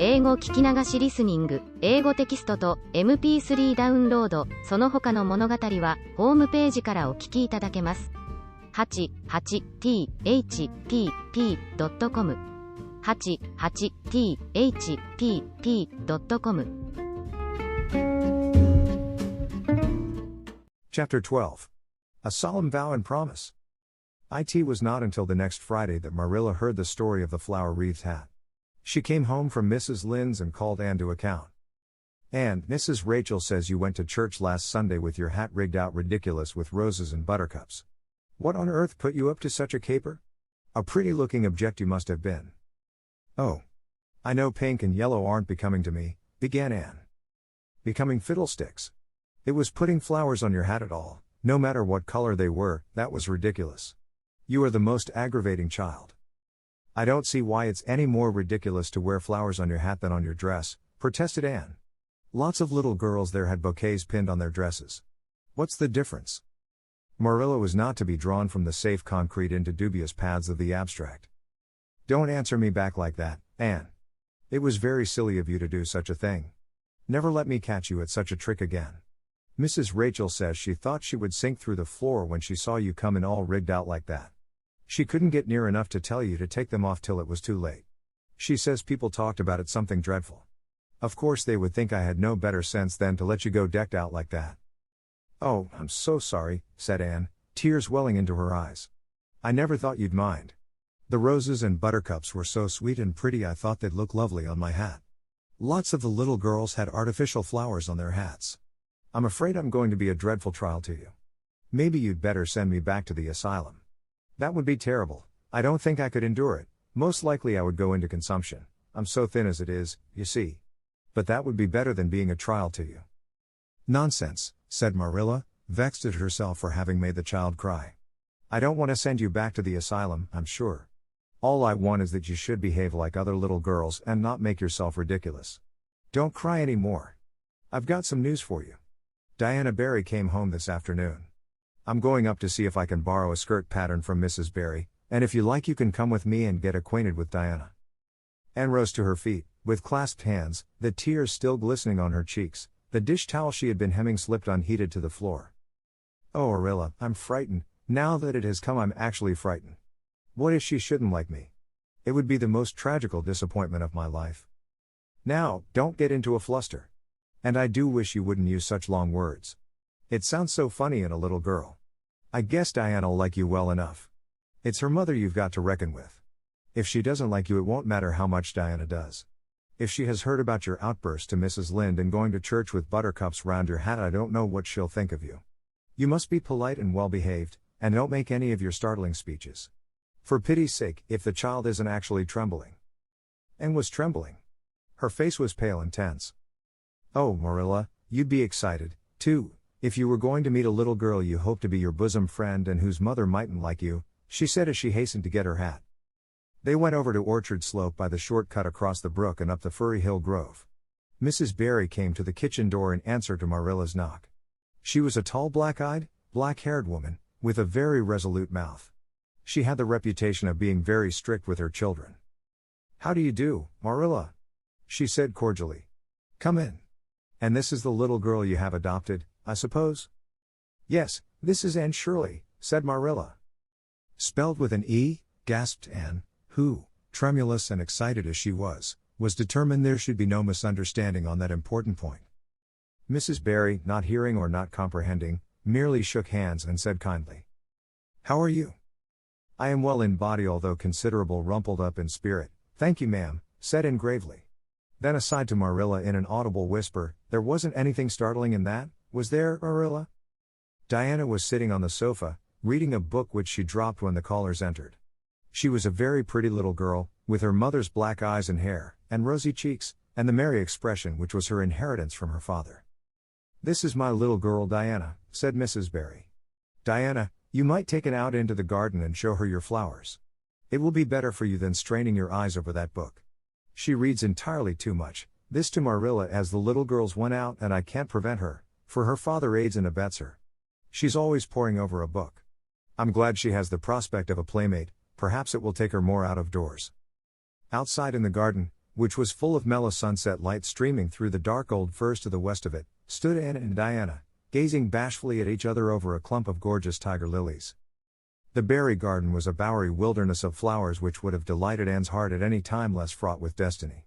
英語聞き流しリスニング、英語テキストと MP3 ダウンロード、その他の物語はホームページからお聞きいただけます。88thpp.com 88thpp.com Chapter 12. A Solemn Vow and Promise. It was not until the next Friday that Marilla heard the story of the flower-wreathed hat. She came home from Mrs. Lynde's and called Anne to account. "Anne, Mrs. Rachel says you went to church last Sunday with your hat rigged out ridiculous with roses and buttercups. What on earth put you up to such a caper? A pretty-looking object you must have been." "Oh. I know pink and yellow aren't becoming to me," began Anne. "Becoming fiddlesticks. It was putting flowers on your hat at all, no matter what color they were, that was ridiculous. You are the most aggravating child." "I don't see why it's any more ridiculous to wear flowers on your hat than on your dress," protested Anne. "Lots of little girls there had bouquets pinned on their dresses. What's the difference?" Marilla was not to be drawn from the safe concrete into dubious paths of the abstract. "Don't answer me back like that, Anne. It was very silly of you to do such a thing. Never let me catch you at such a trick again. Mrs. Rachel says she thought she would sink through the floor when she saw you come in all rigged out like that. She couldn't get near enough to tell you to take them off till it was too late. She says people talked about it something dreadful. Of course they would think I had no better sense than to let you go decked out like that." "Oh, I'm so sorry," said Anne, tears welling into her eyes. "I never thought you'd mind. The roses and buttercups were so sweet and pretty I thought they'd look lovely on my hat. Lots of the little girls had artificial flowers on their hats. I'm afraid I'm going to be a dreadful trial to you. Maybe you'd better send me back to the asylum." "That would be terrible. I don't think I could endure it. Most likely I would go into consumption. I'm so thin as it is, you see. But that would be better than being a trial to you." "Nonsense," said Marilla, vexed at herself for having made the child cry. "I don't want to send you back to the asylum, I'm sure. All I want is that you should behave like other little girls and not make yourself ridiculous. Don't cry any more. I've got some news for you. Diana Barry came home this afternoon. I'm going up to see if I can borrow a skirt pattern from Mrs. Barry, and if you like you can come with me and get acquainted with Diana." Anne rose to her feet, with clasped hands, the tears still glistening on her cheeks. The dish towel she had been hemming slipped unheeded to the floor. "Oh, Arilla, I'm frightened. Now that it has come I'm actually frightened. What if she shouldn't like me? It would be the most tragical disappointment of my life." "Now, don't get into a fluster. And I do wish you wouldn't use such long words. It sounds so funny in a little girl. I guess Diana'll like you well enough. It's her mother you've got to reckon with. If she doesn't like you it won't matter how much Diana does. If she has heard about your outburst to Mrs. Lynde and going to church with buttercups round your hat I don't know what she'll think of you. You must be polite and well behaved, and don't make any of your startling speeches. For pity's sake, if the child isn't actually trembling." And was trembling. Her face was pale and tense. "Oh, Marilla, you'd be excited, too, if you were going to meet a little girl you hoped to be your bosom friend and whose mother mightn't like you," she said as she hastened to get her hat. They went over to Orchard Slope by the short cut across the brook and up the Furry Hill Grove. Mrs. Barry came to the kitchen door in answer to Marilla's knock. She was a tall black-eyed, black-haired woman, with a very resolute mouth. She had the reputation of being very strict with her children. "How do you do, Marilla?" she said cordially. "Come in. And this is the little girl you have adopted, I suppose?" "Yes, this is Anne Shirley," said Marilla. "Spelled with an E?" gasped Anne, who, tremulous and excited as she was determined there should be no misunderstanding on that important point. Mrs. Barry, not hearing or not comprehending, merely shook hands and said kindly, "How are you?" "I am well in body although considerable rumpled up in spirit, thank you ma'am," said Anne gravely. Then aside to Marilla in an audible whisper, "There wasn't anything startling in that, was there, Marilla?" Diana was sitting on the sofa, reading a book which she dropped when the callers entered. She was a very pretty little girl, with her mother's black eyes and hair, and rosy cheeks, and the merry expression which was her inheritance from her father. "This is my little girl Diana," said Mrs. Barry. "Diana, you might take her out into the garden and show her your flowers. It will be better for you than straining your eyes over that book. She reads entirely too much," this to Marilla as the little girls went out, "and I can't prevent her, for her father aids and abets her. She's always poring over a book. I'm glad she has the prospect of a playmate, perhaps it will take her more out of doors." Outside in the garden, which was full of mellow sunset light streaming through the dark old firs to the west of it, stood Anne and Diana, gazing bashfully at each other over a clump of gorgeous tiger lilies. The berry garden was a bowery wilderness of flowers which would have delighted Anne's heart at any time less fraught with destiny.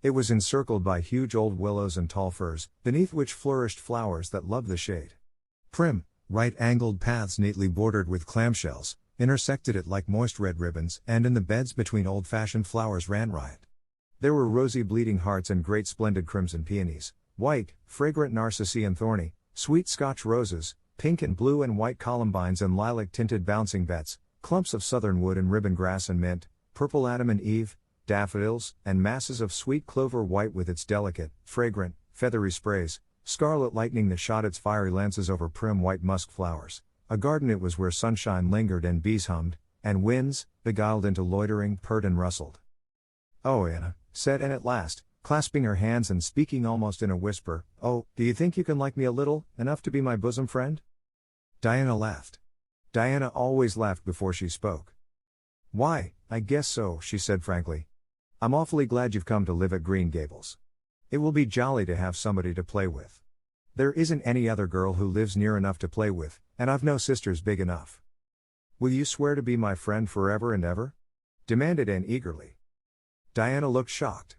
It was encircled by huge old willows and tall firs, beneath which flourished flowers that loved the shade. Prim, right-angled paths neatly bordered with clamshells, intersected it like moist red ribbons, and in the beds between old-fashioned flowers ran riot. There were rosy bleeding hearts and great splendid crimson peonies, white, fragrant narcissi and thorny, sweet Scotch roses, pink and blue and white columbines and lilac-tinted bouncing bets, clumps of southernwood and ribbon grass and mint, purple Adam and Eve, daffodils, and masses of sweet clover white with its delicate, fragrant, feathery sprays, scarlet lightning that shot its fiery lances over prim white musk flowers. A garden it was where sunshine lingered and bees hummed, and winds, beguiled into loitering, purred and rustled. "Oh, Anna," said Anne at last, clasping her hands and speaking almost in a whisper, "oh, do you think you can like me a little, enough to be my bosom friend?" Diana laughed. Diana always laughed before she spoke. "Why, I guess so," she said frankly. "I'm awfully glad you've come to live at Green Gables. It will be jolly to have somebody to play with. There isn't any other girl who lives near enough to play with, and I've no sisters big enough." "Will you swear to be my friend forever and ever?" demanded Anne eagerly. Diana looked shocked.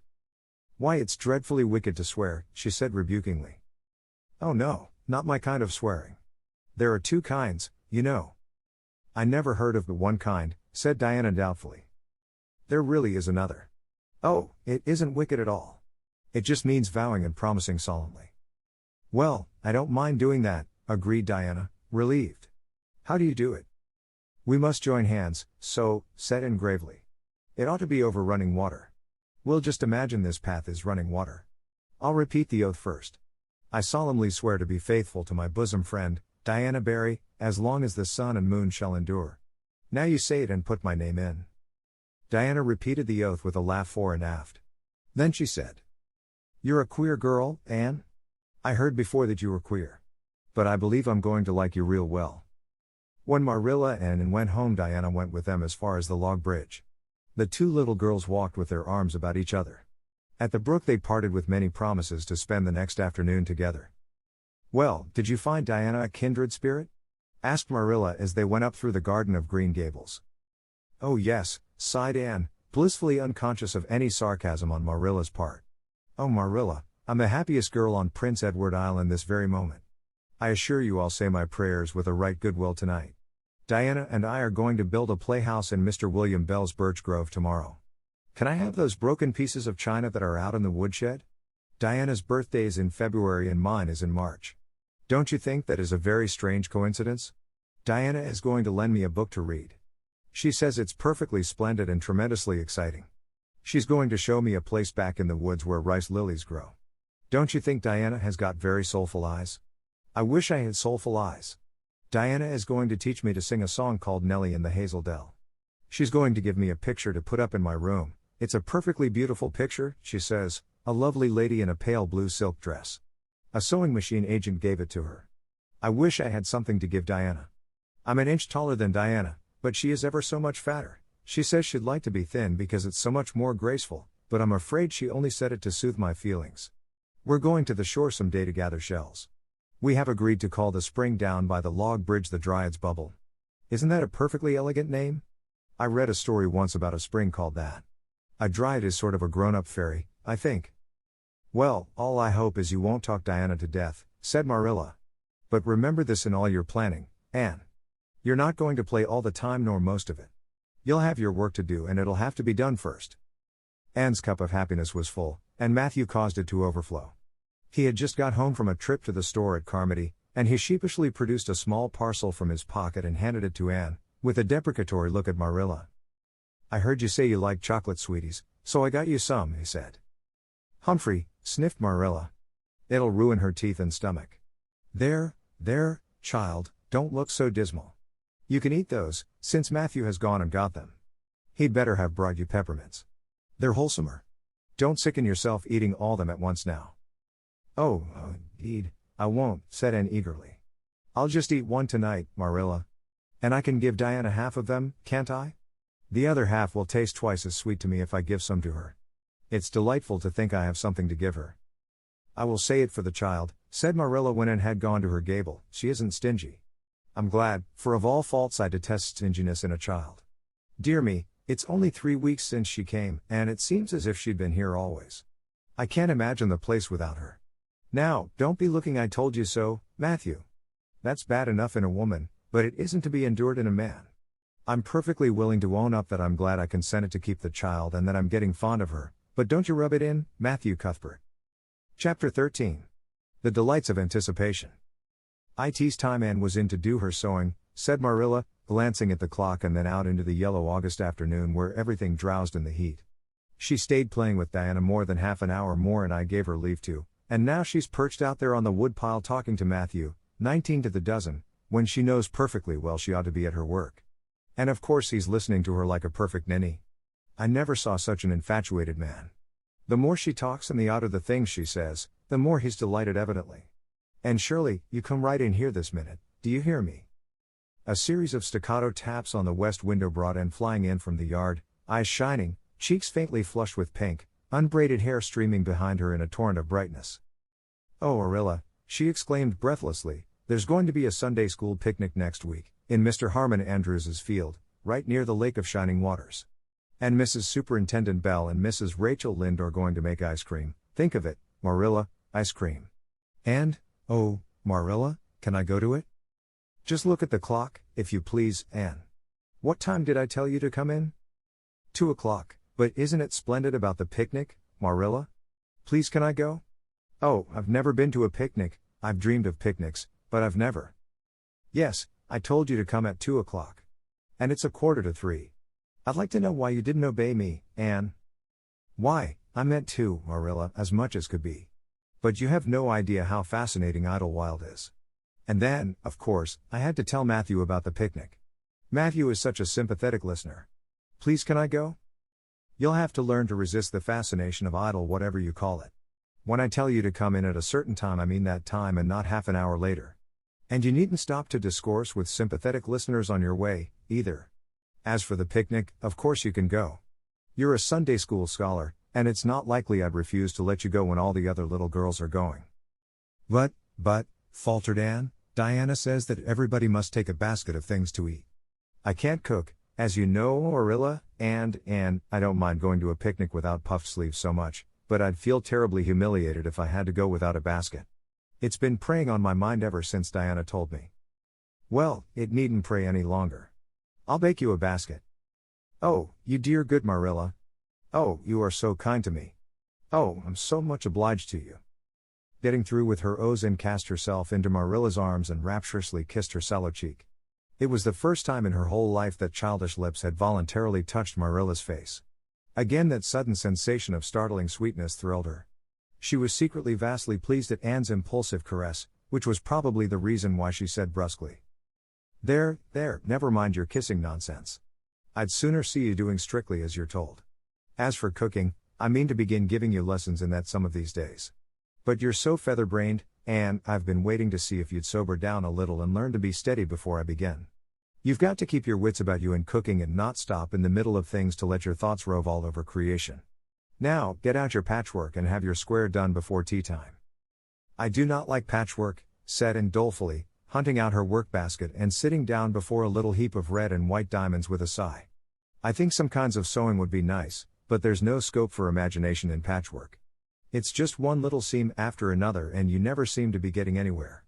"Why, it's dreadfully wicked to swear," she said rebukingly. "Oh no, not my kind of swearing. There are two kinds, you know." "I never heard of but one kind," said Diana doubtfully. "There really is another." "Oh, it isn't wicked at all. It just means vowing and promising solemnly." "Well, I don't mind doing that," agreed Diana, relieved. "How do you do it?" "We must join hands, so," said Anne gravely. "It ought to be over running water. We'll just imagine this path is running water. I'll repeat the oath first. I solemnly swear to be faithful to my bosom friend, Diana Barry, as long as the sun and moon shall endure. Now you say it and put my name in." Diana repeated the oath with a laugh fore and aft. Then she said, "You're a queer girl, Anne. I heard before that you were queer. But I believe I'm going to like you real well." When Marilla and Anne went home, Diana went with them as far as the log bridge. The two little girls walked with their arms about each other. At the brook they parted with many promises to spend the next afternoon together. "Well, did you find Diana a kindred spirit?" asked Marilla as they went up through the garden of Green Gables. "Oh yes," sighed Anne, blissfully unconscious of any sarcasm on Marilla's part. "Oh Marilla, I'm the happiest girl on Prince Edward Island this very moment. I assure you I'll say my prayers with a right good will tonight. Diana and I are going to build a playhouse in Mr. William Bell's birch grove tomorrow. Can I have those broken pieces of china that are out in the woodshed? Diana's birthday is in February and mine is in March. Don't you think that is a very strange coincidence? Diana is going to lend me a book to read. She says it's perfectly splendid and tremendously exciting. She's going to show me a place back in the woods where rice lilies grow. Don't you think Diana has got very soulful eyes? I wish I had soulful eyes. Diana is going to teach me to sing a song called Nellie in the Hazel Dell. She's going to give me a picture to put up in my room. It's a perfectly beautiful picture, she says, a lovely lady in a pale blue silk dress. A sewing machine agent gave it to her. I wish I had something to give Diana. I'm an inch taller than Diana, but she is ever so much fatter. She says she'd like to be thin because it's so much more graceful, but I'm afraid she only said it to soothe my feelings. We're going to the shore some day to gather shells. We have agreed to call the spring down by the log bridge the Dryad's Bubble. Isn't that a perfectly elegant name? I read a story once about a spring called that. A dryad is sort of a grown-up fairy, I think." "Well, all I hope is you won't talk Diana to death," said Marilla. "But remember this in all your planning, Anne. You're not going to play all the time nor most of it. You'll have your work to do and it'll have to be done first." Anne's cup of happiness was full, and Matthew caused it to overflow. He had just got home from a trip to the store at Carmody, and he sheepishly produced a small parcel from his pocket and handed it to Anne, with a deprecatory look at Marilla. "I heard you say you like chocolate sweeties, so I got you some," he said. "Humphrey," sniffed Marilla. "It'll ruin her teeth and stomach." There, child, don't look so dismal. You can eat those, since Matthew has gone and got them. He'd better have brought you peppermints. They're wholesomer. Don't sicken yourself eating all them at once now." Oh, indeed, I won't," said Anne eagerly. "I'll just eat one tonight, Marilla. And I can give Diana half of them, can't I? The other half will taste twice as sweet to me if I give some to her. It's delightful to think I have something to give her. I will say it for the child, said Marilla when Anne had gone to her gable, she isn't stingy. I'm glad, for of all faults I detest stinginess in a child. Dear me, it's only 3 weeks since she came, and it seems as if she'd been here always. I can't imagine the place without her. Now, don't be looking I told you so, Matthew. That's bad enough in a woman, but it isn't to be endured in a man. I'm perfectly willing to own up that I'm glad I consented to keep the child and that I'm getting fond of her, but don't you rub it in, Matthew Cuthbert. Chapter 13. The Delights of Anticipation. It's time Anne was in to do her sewing, said Marilla, glancing at the clock and then out into the yellow August afternoon where everything drowsed in the heat. She stayed playing with Diana more than half an hour more and I gave her leave to, and now she's perched out there on the woodpile talking to Matthew, 19 to the dozen, when she knows perfectly well she ought to be at her work. And of course he's listening to her like a perfect ninny. I never saw such an infatuated man. The more she talks and the odder the things she says, the more he's delighted evidently. And Shirley, you come right in here this minute, do you hear me? A series of staccato taps on the west window brought Anne flying in from the yard, eyes shining, cheeks faintly flushed with pink, unbraided hair streaming behind her in a torrent of brightness. Oh, Arilla, she exclaimed breathlessly, there's going to be a Sunday school picnic next week, in Mr. Harmon Andrews's field, right near the Lake of Shining Waters. And Mrs. Superintendent Bell and Mrs. Rachel Lynde are going to make ice cream, think of it, Marilla, ice cream. And, oh, Marilla, can I go to it? Just look at the clock, if you please, Anne. What time did I tell you to come in? 2 o'clock, but isn't it splendid about the picnic, Marilla? Please can I go? Oh, I've never been to a picnic, I've dreamed of picnics, but I've never. Yes, I told you to come at 2 o'clock. And it's 2:45. I'd like to know why you didn't obey me, Anne. Why, I meant to, Marilla, as much as could be. But you have no idea how fascinating Idlewild is. And then, of course, I had to tell Matthew about the picnic. Matthew is such a sympathetic listener. Please can I go? You'll have to learn to resist the fascination of idle whatever you call it. When I tell you to come in at a certain time I mean that time and not half an hour later. And you needn't stop to discourse with sympathetic listeners on your way, either. As for the picnic, of course you can go. You're a Sunday school scholar, and it's not likely I'd refuse to let you go when all the other little girls are going. But, faltered Anne, Diana says that everybody must take a basket of things to eat. I can't cook, as you know, Arilla, and I don't mind going to a picnic without puffed sleeves so much, but I'd feel terribly humiliated if I had to go without a basket. It's been preying on my mind ever since Diana told me. Well, it needn't prey any longer. I'll bake you a basket. Oh, you dear good Marilla. Oh, you are so kind to me. Oh, I'm so much obliged to you. Getting through with her o's and cast herself into Marilla's arms and rapturously kissed her sallow cheek. It was the first time in her whole life that childish lips had voluntarily touched Marilla's face. Again that sudden sensation of startling sweetness thrilled her. She was secretly vastly pleased at Anne's impulsive caress, which was probably the reason why she said brusquely, There, never mind your kissing nonsense. I'd sooner see you doing strictly as you're told. As for cooking, I mean to begin giving you lessons in that some of these days. But you're so feather-brained, Anne, I've been waiting to see if you'd sober down a little and learn to be steady before I begin. You've got to keep your wits about you in cooking and not stop in the middle of things to let your thoughts rove all over creation. Now, get out your patchwork and have your square done before tea time. I do not like patchwork, said Anne dolefully, hunting out her workbasket and sitting down before a little heap of red and white diamonds with a sigh. I think some kinds of sewing would be nice, but there's no scope for imagination in patchwork. It's just one little seam after another and you never seem to be getting anywhere.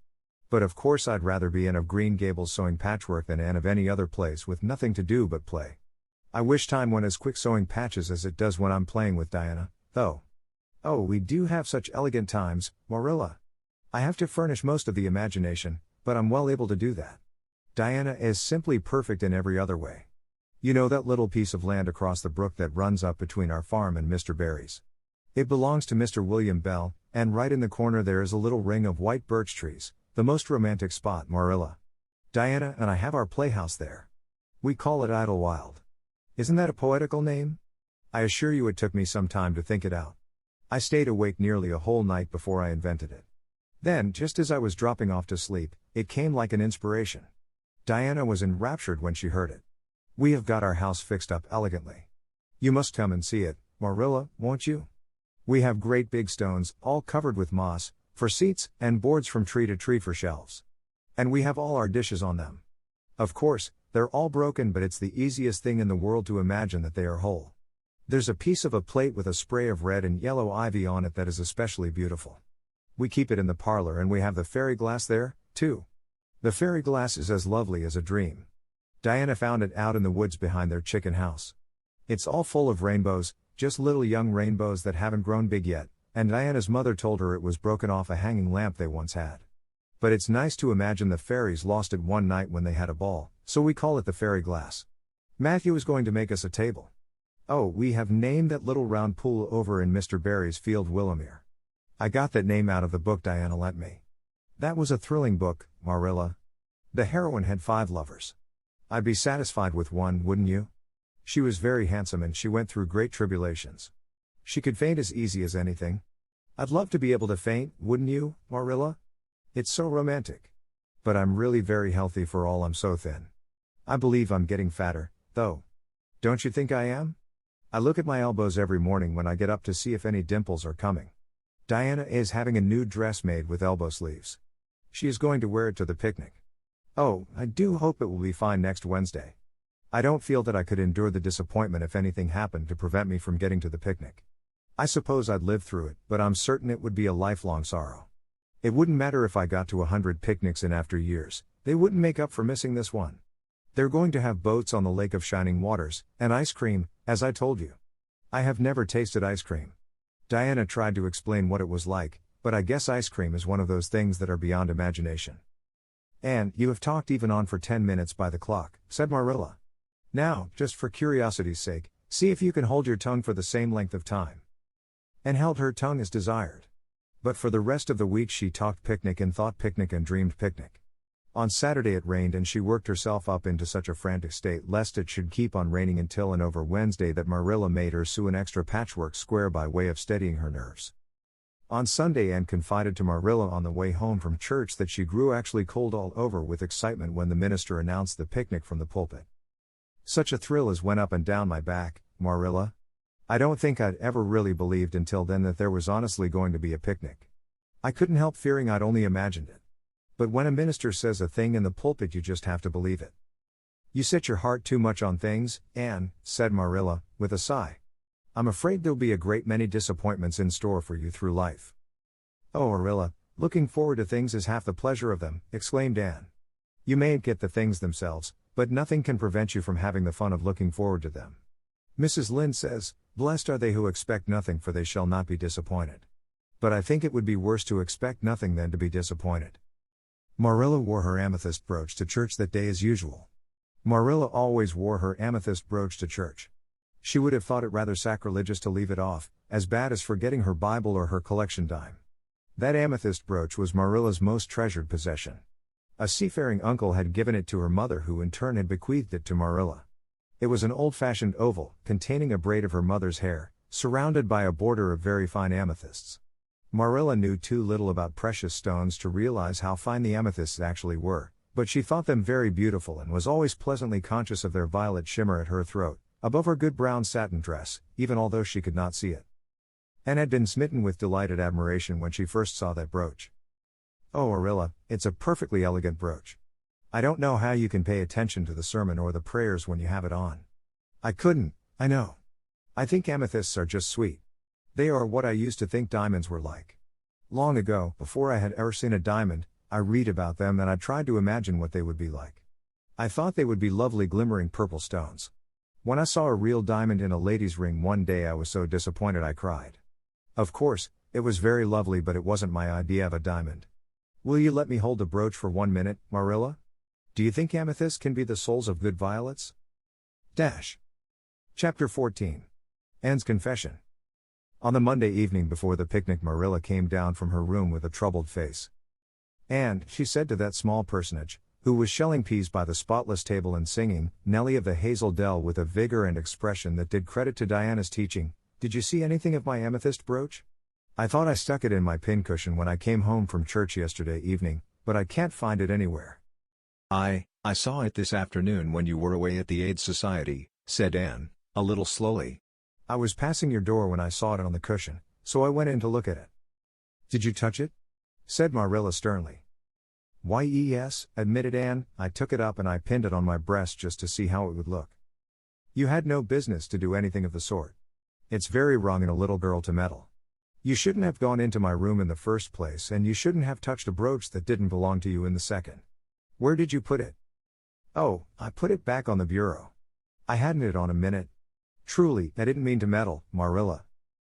But of course I'd rather be Anne of Green Gables sewing patchwork than Anne of any other place with nothing to do but play. I wish time went as quick sewing patches as it does when I'm playing with Diana, though. Oh, we do have such elegant times, Marilla. I have to furnish most of the imagination, but I'm well able to do that. Diana is simply perfect in every other way. You know that little piece of land across the brook that runs up between our farm and Mr. Barry's? It belongs to Mr. William Bell, and right in the corner there is a little ring of white birch trees, the most romantic spot, Marilla. Diana and I have our playhouse there. We call it Idlewild. Isn't that a poetical name? I assure you it took me some time to think it out. I stayed awake nearly a whole night before I invented it. Then, just as I was dropping off to sleep, it came like an inspiration. Diana was enraptured when she heard it. We have got our house fixed up elegantly. You must come and see it, Marilla, won't you? We have great big stones, all covered with moss, for seats, and boards from tree to tree for shelves. And we have all our dishes on them. Of course, they're all broken, but it's the easiest thing in the world to imagine that they are whole. There's a piece of a plate with a spray of red and yellow ivy on it that is especially beautiful. We keep it in the parlor, and we have the fairy glass there, too. The fairy glass is as lovely as a dream. Diana found it out in the woods behind their chicken house. It's all full of rainbows, just little young rainbows that haven't grown big yet, and Diana's mother told her it was broken off a hanging lamp they once had. But it's nice to imagine the fairies lost it one night when they had a ball, so we call it the fairy glass. Matthew is going to make us a table. Oh, we have named that little round pool over in Mr. Barry's field Willowmere. I got that name out of the book Diana lent me. That was a thrilling book, Marilla. The heroine had 5 lovers. I'd be satisfied with one, wouldn't you? She was very handsome and she went through great tribulations. She could faint as easy as anything. I'd love to be able to faint, wouldn't you, Marilla? It's so romantic. But I'm really very healthy for all I'm so thin. I believe I'm getting fatter, though. Don't you think I am? I look at my elbows every morning when I get up to see if any dimples are coming. Diana is having a new dress made with elbow sleeves. She is going to wear it to the picnic. Oh, I do hope it will be fine next Wednesday. I don't feel that I could endure the disappointment if anything happened to prevent me from getting to the picnic. I suppose I'd live through it, but I'm certain it would be a lifelong sorrow. It wouldn't matter if I got to 100 picnics in after years, they wouldn't make up for missing this one. They're going to have boats on the Lake of Shining Waters, and ice cream, as I told you. I have never tasted ice cream. Diana tried to explain what it was like, but I guess ice cream is one of those things that are beyond imagination. And you have talked even on for 10 minutes by the clock, said Marilla. Now, just for curiosity's sake, see if you can hold your tongue for the same length of time. And held her tongue as desired. But for the rest of the week she talked picnic and thought picnic and dreamed picnic. On Saturday it rained and she worked herself up into such a frantic state lest it should keep on raining until and over Wednesday that Marilla made her sew an extra patchwork square by way of steadying her nerves. On Sunday Anne confided to Marilla on the way home from church that she grew actually cold all over with excitement when the minister announced the picnic from the pulpit. Such a thrill as went up and down my back, Marilla. I don't think I'd ever really believed until then that there was honestly going to be a picnic. I couldn't help fearing I'd only imagined it. But when a minister says a thing in the pulpit you just have to believe it. You set your heart too much on things, Anne, said Marilla, with a sigh. I'm afraid there'll be a great many disappointments in store for you through life. Oh Marilla, looking forward to things is half the pleasure of them, exclaimed Anne. You mayn't get the things themselves, but nothing can prevent you from having the fun of looking forward to them. Mrs. Lynde says, blessed are they who expect nothing for they shall not be disappointed. But I think it would be worse to expect nothing than to be disappointed. Marilla wore her amethyst brooch to church that day as usual. Marilla always wore her amethyst brooch to church. She would have thought it rather sacrilegious to leave it off, as bad as forgetting her Bible or her collection dime. That amethyst brooch was Marilla's most treasured possession. A seafaring uncle had given it to her mother who in turn had bequeathed it to Marilla. It was an old-fashioned oval, containing a braid of her mother's hair, surrounded by a border of very fine amethysts. Marilla knew too little about precious stones to realize how fine the amethysts actually were, but she thought them very beautiful and was always pleasantly conscious of their violet shimmer at her throat, above her good brown satin dress, even although she could not see it. Anne had been smitten with delighted admiration when she first saw that brooch. Oh Marilla, it's a perfectly elegant brooch. I don't know how you can pay attention to the sermon or the prayers when you have it on. I couldn't, I know. I think amethysts are just sweet. They are what I used to think diamonds were like. Long ago, before I had ever seen a diamond, I read about them and I tried to imagine what they would be like. I thought they would be lovely glimmering purple stones. When I saw a real diamond in a lady's ring one day I was so disappointed I cried. Of course, it was very lovely but it wasn't my idea of a diamond. Will you let me hold the brooch for 1 minute, Marilla? Do you think amethysts can be the souls of good violets? Chapter 14. Anne's Confession. On the Monday evening before the picnic Marilla came down from her room with a troubled face. Anne, she said to that small personage, who was shelling peas by the spotless table and singing, Nellie of the Hazel Dell with a vigor and expression that did credit to Diana's teaching, did you see anything of my amethyst brooch? I thought I stuck it in my pincushion when I came home from church yesterday evening, but I can't find it anywhere. I saw it this afternoon when you were away at the Aid Society, said Anne, a little slowly. I was passing your door when I saw it on the cushion, so I went in to look at it. Did you touch it? Said Marilla sternly. Why yes, admitted Anne, I took it up and I pinned it on my breast just to see how it would look. You had no business to do anything of the sort. It's very wrong in a little girl to meddle. You shouldn't have gone into my room in the first place, and you shouldn't have touched a brooch that didn't belong to you in the second. Where did you put it? Oh, I put it back on the bureau. I hadn't it on a minute. Truly, I didn't mean to meddle, Marilla.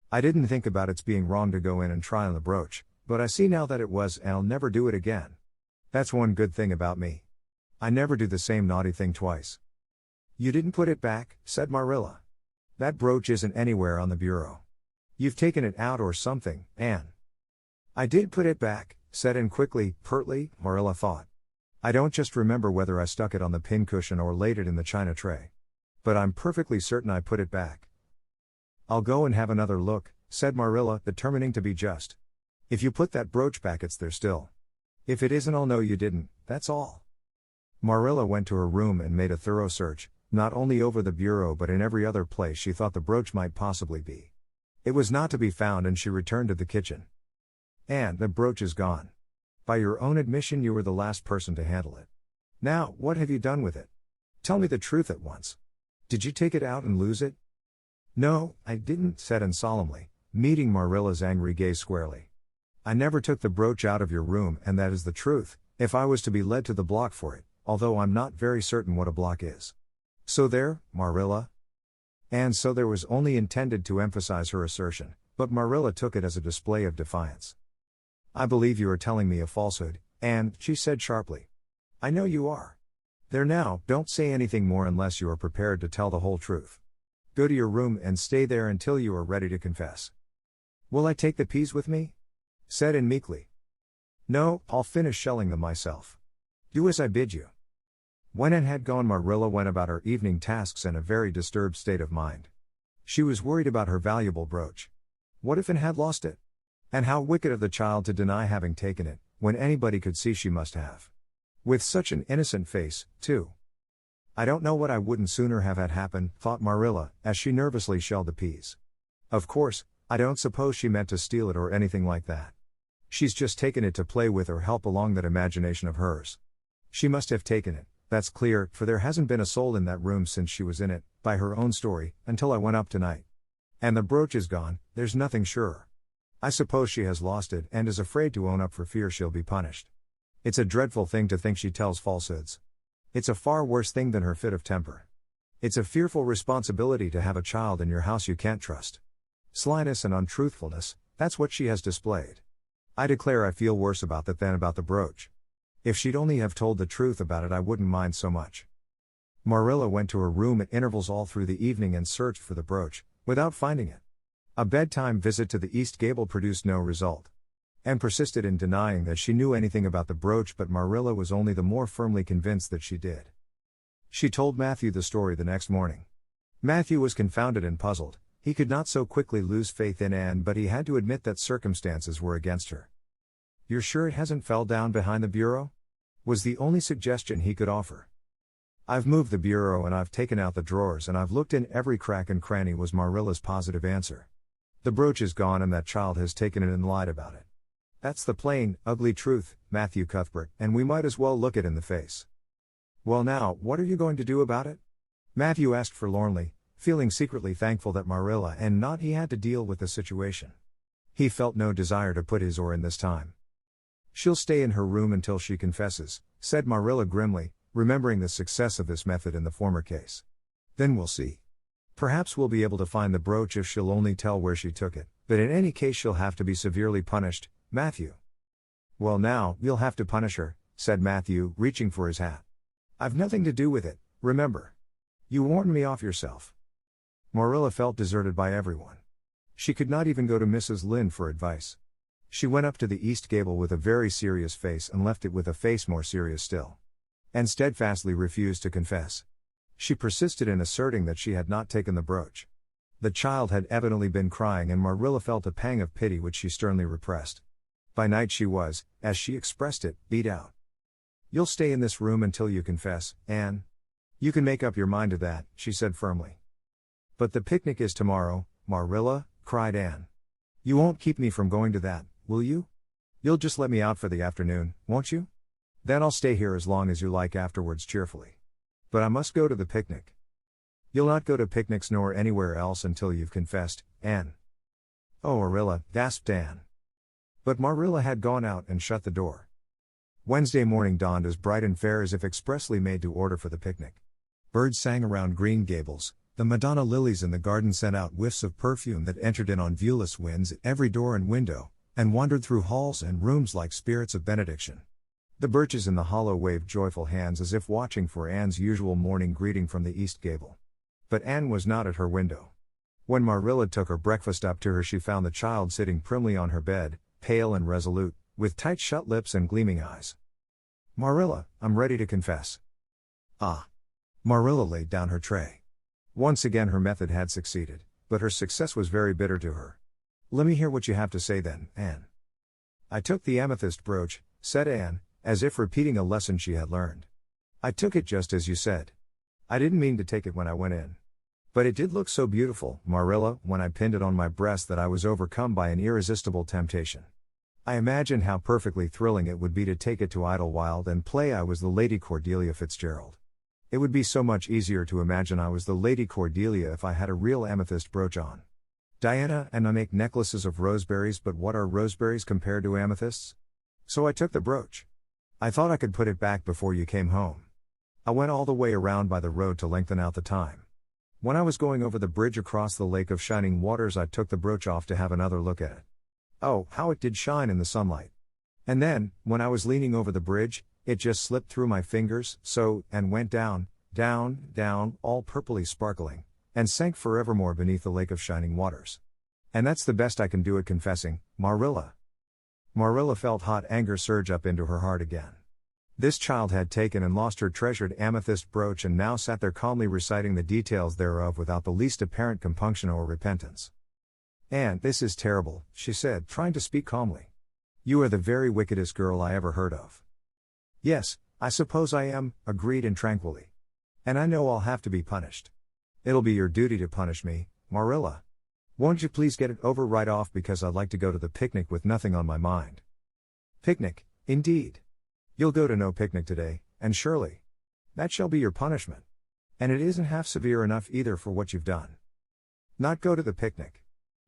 I didn't think about its being wrong to go in and try on the brooch, but I see now that it was, and I'll never do it again. That's one good thing about me. I never do the same naughty thing twice. You didn't put it back, said Marilla. That brooch isn't anywhere on the bureau. You've taken it out or something, Anne. I did put it back, said Anne quickly, pertly, Marilla thought. I don't just remember whether I stuck it on the pincushion or laid it in the china tray. But I'm perfectly certain I put it back. I'll go and have another look, said Marilla, determining to be just. If you put that brooch back, it's there still. If it isn't, I'll know you didn't, that's all. Marilla went to her room and made a thorough search, not only over the bureau but in every other place she thought the brooch might possibly be. It was not to be found, and she returned to the kitchen. Anne, the brooch is gone. By your own admission, you were the last person to handle it. Now, what have you done with it? Tell me the truth at once. Did you take it out and lose it? No, I didn't, said Anne solemnly, meeting Marilla's angry gaze squarely. I never took the brooch out of your room, and that is the truth, if I was to be led to the block for it, although I'm not very certain what a block is. So there, Marilla. And so there was only intended to emphasize her assertion, but Marilla took it as a display of defiance. I believe you are telling me a falsehood, Anne, she said sharply. I know you are. There now, don't say anything more unless you are prepared to tell the whole truth. Go to your room and stay there until you are ready to confess. Will I take the peas with me? Said Anne meekly. No, I'll finish shelling them myself. Do as I bid you. When Anne had gone, Marilla went about her evening tasks in a very disturbed state of mind. She was worried about her valuable brooch. What if Anne had lost it? And how wicked of the child to deny having taken it, when anybody could see she must have. With such an innocent face, too. I don't know what I wouldn't sooner have had happen, thought Marilla, as she nervously shelled the peas. Of course, I don't suppose she meant to steal it or anything like that. She's just taken it to play with or help along that imagination of hers. She must have taken it, that's clear, for there hasn't been a soul in that room since she was in it, by her own story, until I went up tonight. And the brooch is gone, there's nothing surer. I suppose she has lost it and is afraid to own up for fear she'll be punished. It's a dreadful thing to think she tells falsehoods. It's a far worse thing than her fit of temper. It's a fearful responsibility to have a child in your house you can't trust. Slyness and untruthfulness, that's what she has displayed. I declare I feel worse about that than about the brooch. If she'd only have told the truth about it, I wouldn't mind so much. Marilla went to her room at intervals all through the evening and searched for the brooch, without finding it. A bedtime visit to the East Gable produced no result. Anne persisted in denying that she knew anything about the brooch, but Marilla was only the more firmly convinced that she did. She told Matthew the story the next morning. Matthew was confounded and puzzled. He could not so quickly lose faith in Anne, but he had to admit that circumstances were against her. You're sure it hasn't fell down behind the bureau? Was the only suggestion he could offer. I've moved the bureau and I've taken out the drawers and I've looked in every crack and cranny, was Marilla's positive answer. The brooch is gone and that child has taken it and lied about it. That's the plain, ugly truth, Matthew Cuthbert, and we might as well look it in the face. Well now, what are you going to do about it? Matthew asked forlornly, feeling secretly thankful that Marilla and not he had to deal with the situation. He felt no desire to put his oar in this time. She'll stay in her room until she confesses, said Marilla grimly, remembering the success of this method in the former case. Then we'll see. Perhaps we'll be able to find the brooch if she'll only tell where she took it, but in any case she'll have to be severely punished, Matthew. Well now, you'll have to punish her, said Matthew, reaching for his hat. I've nothing to do with it, remember. You warned me off yourself. Marilla felt deserted by everyone. She could not even go to Mrs. Lynde for advice. She went up to the East Gable with a very serious face and left it with a face more serious still. And steadfastly refused to confess. She persisted in asserting that she had not taken the brooch. The child had evidently been crying and Marilla felt a pang of pity which she sternly repressed. By night she was, as she expressed it, beat out. You'll stay in this room until you confess, Anne. You can make up your mind to that, she said firmly. But the picnic is tomorrow, Marilla, cried Anne. You won't keep me from going to that, will you? You'll just let me out for the afternoon, won't you? Then I'll stay here as long as you like afterwards cheerfully. But I must go to the picnic. You'll not go to picnics nor anywhere else until you've confessed, Anne. Oh, Marilla, gasped Anne. But Marilla had gone out and shut the door. Wednesday morning dawned as bright and fair as if expressly made to order for the picnic. Birds sang around Green Gables, the Madonna lilies in the garden sent out whiffs of perfume that entered in on viewless winds at every door and window, and wandered through halls and rooms like spirits of benediction. The birches in the hollow waved joyful hands as if watching for Anne's usual morning greeting from the east gable. But Anne was not at her window. When Marilla took her breakfast up to her, she found the child sitting primly on her bed, pale and resolute, with tight shut lips and gleaming eyes. Marilla, I'm ready to confess. Ah. Marilla laid down her tray. Once again her method had succeeded, but her success was very bitter to her. Let me hear what you have to say then, Anne. I took the amethyst brooch, said Anne, as if repeating a lesson she had learned. I took it just as you said. I didn't mean to take it when I went in. But it did look so beautiful, Marilla, when I pinned it on my breast that I was overcome by an irresistible temptation. I imagined how perfectly thrilling it would be to take it to Idlewild and play I was the Lady Cordelia Fitzgerald. It would be so much easier to imagine I was the Lady Cordelia if I had a real amethyst brooch on. Diana and I make necklaces of roseberries, but what are roseberries compared to amethysts? So I took the brooch. I thought I could put it back before you came home. I went all the way around by the road to lengthen out the time. When I was going over the bridge across the lake of shining waters, I took the brooch off to have another look at it. Oh, how it did shine in the sunlight. And then, when I was leaning over the bridge, it just slipped through my fingers, so, and went down, down, down, all purpley sparkling, and sank forevermore beneath the lake of shining waters. And that's the best I can do at confessing, Marilla. Marilla felt hot anger surge up into her heart again. This child had taken and lost her treasured amethyst brooch and now sat there calmly reciting the details thereof without the least apparent compunction or repentance. Anne, this is terrible, she said, trying to speak calmly. You are the very wickedest girl I ever heard of. Yes, I suppose I am, agreed Anne tranquilly. And I know I'll have to be punished. It'll be your duty to punish me, Marilla. Won't you please get it over right off, because I'd like to go to the picnic with nothing on my mind. Picnic, indeed. You'll go to no picnic today, and surely that shall be your punishment. And it isn't half severe enough either for what you've done. Not go to the picnic.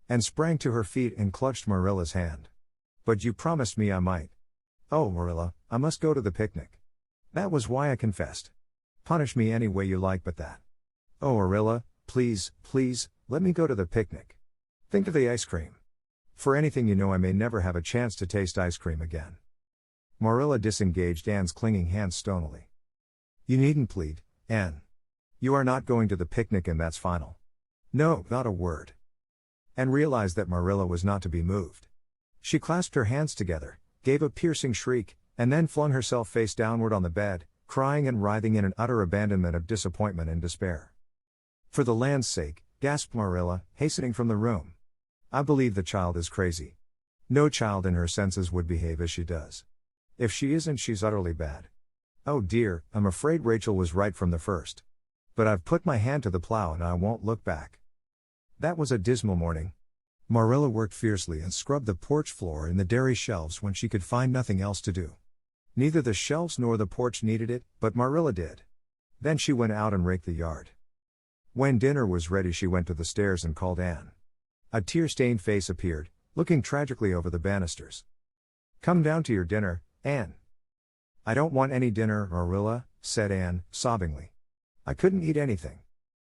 Anne sprang to her feet and clutched Marilla's hand. But you promised me I might. Oh, Marilla, I must go to the picnic. That was why I confessed. Punish me any way you like but that. Oh, Marilla, please, please, let me go to the picnic. Think of the ice cream. For anything you know, I may never have a chance to taste ice cream again. Marilla disengaged Anne's clinging hands stonily. You needn't plead, Anne. You are not going to the picnic, and that's final. No, not a word. Anne realized that Marilla was not to be moved. She clasped her hands together, gave a piercing shriek, and then flung herself face downward on the bed, crying and writhing in an utter abandonment of disappointment and despair. For the land's sake, gasped Marilla, hastening from the room. I believe the child is crazy. No child in her senses would behave as she does. If she isn't, she's utterly bad. Oh dear, I'm afraid Rachel was right from the first. But I've put my hand to the plow and I won't look back. That was a dismal morning. Marilla worked fiercely and scrubbed the porch floor and the dairy shelves when she could find nothing else to do. Neither the shelves nor the porch needed it, but Marilla did. Then she went out and raked the yard. When dinner was ready, she went to the stairs and called Anne. A tear-stained face appeared, looking tragically over the banisters. Come down to your dinner, Anne. I don't want any dinner, Marilla, said Anne, sobbingly. I couldn't eat anything.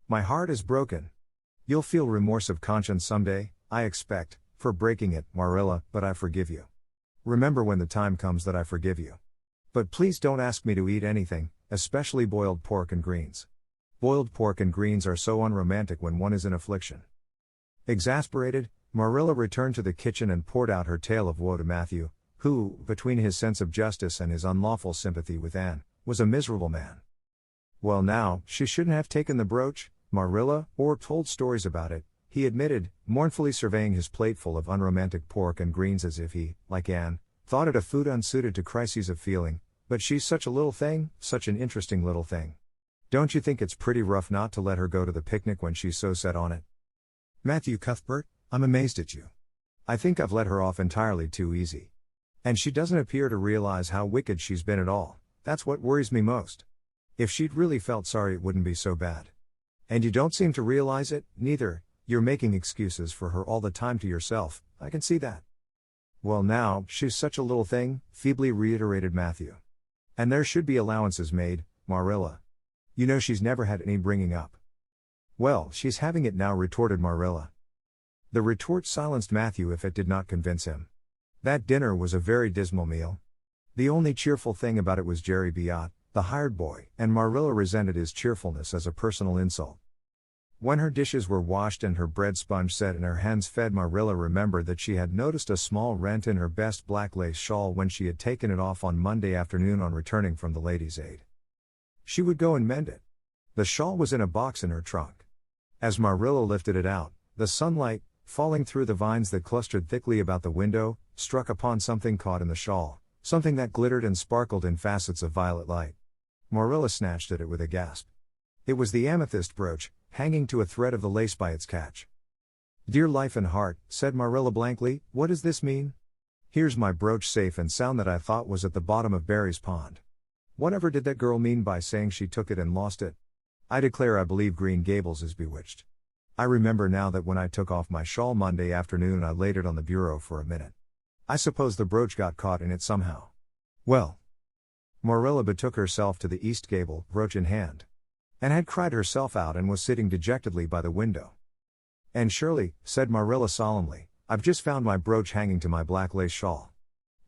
My heart is broken. You'll feel remorse of conscience someday, I expect, for breaking it, Marilla, but I forgive you. Remember when the time comes that I forgive you. But please don't ask me to eat anything, especially boiled pork and greens. Boiled pork and greens are so unromantic when one is in affliction. Exasperated, Marilla returned to the kitchen and poured out her tale of woe to Matthew, who, between his sense of justice and his unlawful sympathy with Anne, was a miserable man. Well now, she shouldn't have taken the brooch, Marilla, or told stories about it, he admitted, mournfully surveying his plate full of unromantic pork and greens as if he, like Anne, thought it a food unsuited to crises of feeling. But she's such a little thing, such an interesting little thing. Don't you think it's pretty rough not to let her go to the picnic when she's so set on it? Matthew Cuthbert, I'm amazed at you. I think I've let her off entirely too easy. And she doesn't appear to realize how wicked she's been at all. That's what worries me most. If she'd really felt sorry, it wouldn't be so bad. And you don't seem to realize it, neither. You're making excuses for her all the time to yourself, I can see that. Well now, she's such a little thing, feebly reiterated Matthew. And there should be allowances made, Marilla. You know she's never had any bringing up. Well, she's having it now, retorted Marilla. The retort silenced Matthew if it did not convince him. That dinner was a very dismal meal. The only cheerful thing about it was Jerry Biot, the hired boy, and Marilla resented his cheerfulness as a personal insult. When her dishes were washed and her bread sponge set and her hens fed, Marilla remembered that she had noticed a small rent in her best black lace shawl when she had taken it off on Monday afternoon on returning from the ladies' aid. She would go and mend it. The shawl was in a box in her trunk. As Marilla lifted it out, the sunlight, falling through the vines that clustered thickly about the window, struck upon something caught in the shawl, something that glittered and sparkled in facets of violet light. Marilla snatched at it with a gasp. It was the amethyst brooch, hanging to a thread of the lace by its catch. Dear life and heart, said Marilla blankly, what does this mean? Here's my brooch safe and sound that I thought was at the bottom of Barry's pond. Whatever did that girl mean by saying she took it and lost it? I declare I believe Green Gables is bewitched. I remember now that when I took off my shawl Monday afternoon I laid it on the bureau for a minute. I suppose the brooch got caught in it somehow. Well. Marilla betook herself to the east gable, brooch in hand. And had cried herself out and was sitting dejectedly by the window. And Shirley, said Marilla solemnly, I've just found my brooch hanging to my black lace shawl.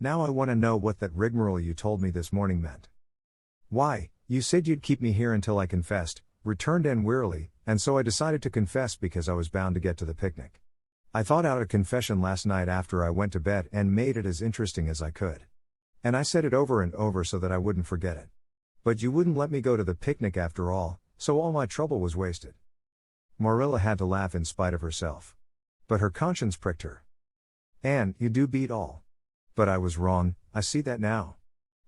Now I want to know what that rigmarole you told me this morning meant. Why, you said you'd keep me here until I confessed, returned Anne wearily, and so I decided to confess because I was bound to get to the picnic. I thought out a confession last night after I went to bed and made it as interesting as I could. And I said it over and over so that I wouldn't forget it. But you wouldn't let me go to the picnic after all, so all my trouble was wasted. Marilla had to laugh in spite of herself. But her conscience pricked her. Anne, you do beat all. But I was wrong, I see that now.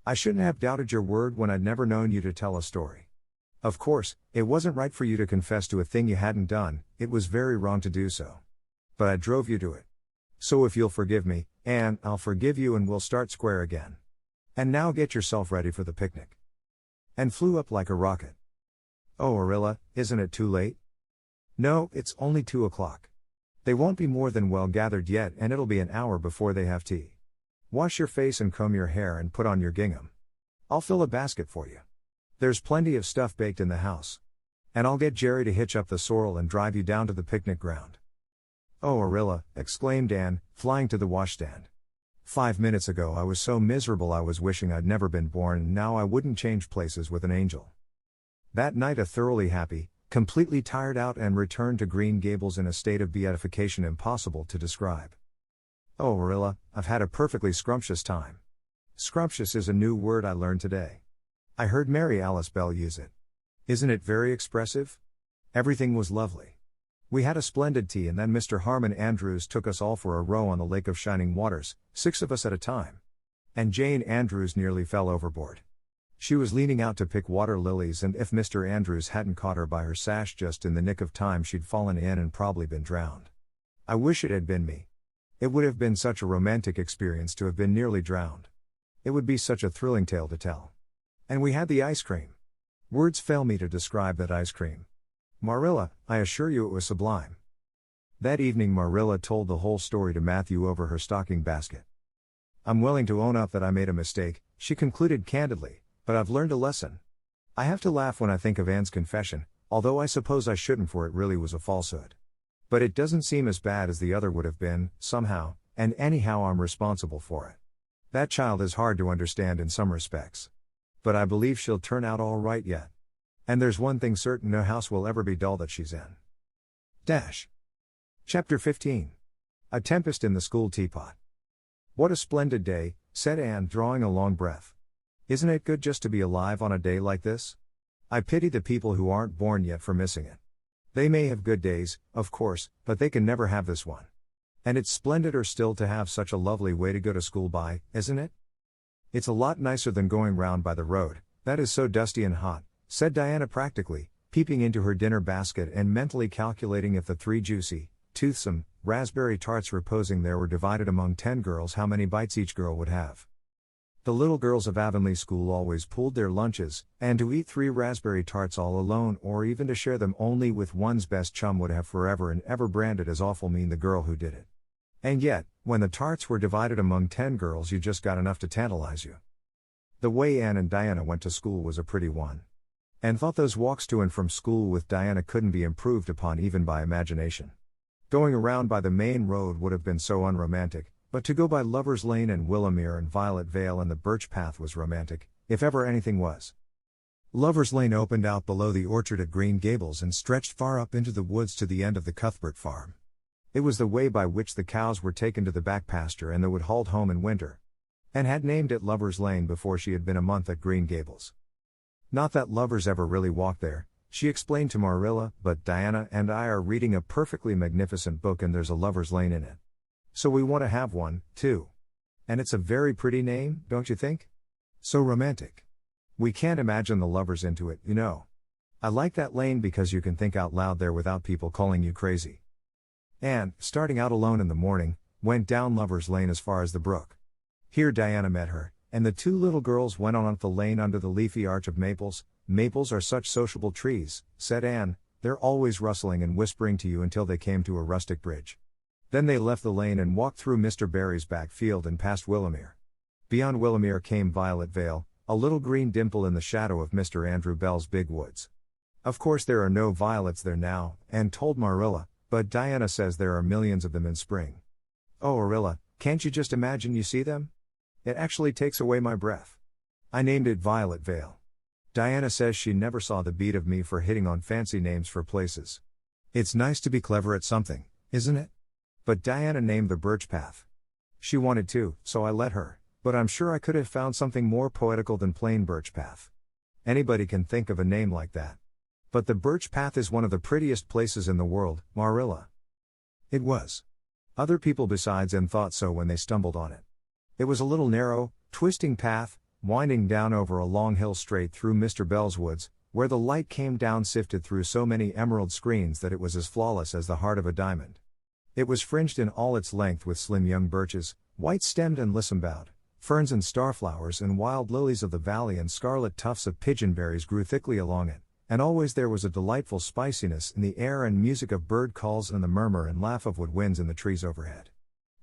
I shouldn't have doubted your word when I'd never known you to tell a story. Of course, it wasn't right for you to confess to a thing you hadn't done, it was very wrong to do so. But I drove you to it. So if you'll forgive me, Anne, I'll forgive you and we'll start square again. And now get yourself ready for the picnic. And flew up like a rocket. Oh Marilla, isn't it too late? No, it's only 2 o'clock. They won't be more than well gathered yet and it'll be an hour before they have tea. Wash your face and comb your hair and put on your gingham. I'll fill a basket for you. There's plenty of stuff baked in the house. And I'll get Jerry to hitch up the sorrel and drive you down to the picnic ground. Oh Marilla, exclaimed Anne, flying to the washstand. 5 minutes ago I was so miserable I was wishing I'd never been born and now I wouldn't change places with an angel. That night a thoroughly happy, completely tired out and returned to Green Gables in a state of beatification impossible to describe. Oh Marilla, I've had a perfectly scrumptious time. Scrumptious is a new word I learned today. I heard Mary Alice Bell use it. Isn't it very expressive? Everything was lovely. We had a splendid tea and then Mr. Harmon Andrews took us all for a row on the Lake of Shining Waters, 6 of us at a time. And Jane Andrews nearly fell overboard. She was leaning out to pick water lilies and if Mr. Andrews hadn't caught her by her sash just in the nick of time she'd fallen in and probably been drowned. I wish it had been me. It would have been such a romantic experience to have been nearly drowned. It would be such a thrilling tale to tell. And we had the ice cream. Words fail me to describe that ice cream. Marilla, I assure you it was sublime. That evening Marilla told the whole story to Matthew over her stocking basket. I'm willing to own up that I made a mistake, she concluded candidly, but I've learned a lesson. I have to laugh when I think of Anne's confession, although I suppose I shouldn't for it really was a falsehood. But it doesn't seem as bad as the other would have been, somehow, and anyhow I'm responsible for it. That child is hard to understand in some respects. But I believe she'll turn out all right yet. And there's one thing certain, no house will ever be dull that she's in. Chapter 15. A Tempest in the School Teapot. What a splendid day, said Anne, drawing a long breath. Isn't it good just to be alive on a day like this? I pity the people who aren't born yet for missing it. They may have good days, of course, but they can never have this one. And it's splendider still to have such a lovely way to go to school by, isn't it? It's a lot nicer than going round by the road, that is so dusty and hot, said Diana practically, peeping into her dinner basket and mentally calculating if the 3 juicy, toothsome, raspberry tarts reposing there were divided among 10 girls how many bites each girl would have. The little girls of Avonlea School always pooled their lunches, and to eat 3 raspberry tarts all alone or even to share them only with one's best chum would have forever and ever branded as awful mean the girl who did it. And yet, when the tarts were divided among 10 girls you just got enough to tantalize you. The way Anne and Diana went to school was a pretty one. Anne thought those walks to and from school with Diana couldn't be improved upon even by imagination. Going around by the main road would have been so unromantic, but to go by Lover's Lane and Willowmere and Violet Vale and the Birch Path was romantic, if ever anything was. Lover's Lane opened out below the orchard at Green Gables and stretched far up into the woods to the end of the Cuthbert farm. It was the way by which the cows were taken to the back pasture and they would halt home in winter. Anne had named it Lover's Lane before she had been a month at Green Gables. Not that lovers ever really walked there, she explained to Marilla, but Diana and I are reading a perfectly magnificent book and there's a Lover's Lane in it. So we want to have one, too. And it's a very pretty name, don't you think? So romantic. We can't imagine the lovers into it, you know. I like that lane because you can think out loud there without people calling you crazy. Anne, starting out alone in the morning, went down Lover's Lane as far as the brook. Here Diana met her, and the 2 little girls went on up the lane under the leafy arch of maples. Maples are such sociable trees, said Anne, they're always rustling and whispering to you until they came to a rustic bridge. Then they left the lane and walked through Mr. Barry's back field and past Willowmere. Beyond Willowmere came Violet Vale, a little green dimple in the shadow of Mr. Andrew Bell's big woods. Of course there are no violets there now, Anne told Marilla, but Diana says there are millions of them in spring. Oh Marilla, can't you just imagine you see them? It actually takes away my breath. I named it Violet Vale. Diana says she never saw the beat of me for hitting on fancy names for places. It's nice to be clever at something, isn't it? But Diana named the Birch Path. She wanted to, so I let her, but I'm sure I could have found something more poetical than plain Birch Path. Anybody can think of a name like that. But the Birch Path is one of the prettiest places in the world, Marilla. It was. Other people besides Anne thought so when they stumbled on it. It was a little narrow, twisting path, winding down over a long hill straight through Mr. Bell's woods, where the light came down sifted through so many emerald screens that it was as flawless as the heart of a diamond. It was fringed in all its length with slim young birches, white-stemmed and lissom-boughed, ferns and starflowers and wild lilies of the valley and scarlet tufts of pigeonberries grew thickly along it, and always there was a delightful spiciness in the air and music of bird calls and the murmur and laugh of woodwinds in the trees overhead.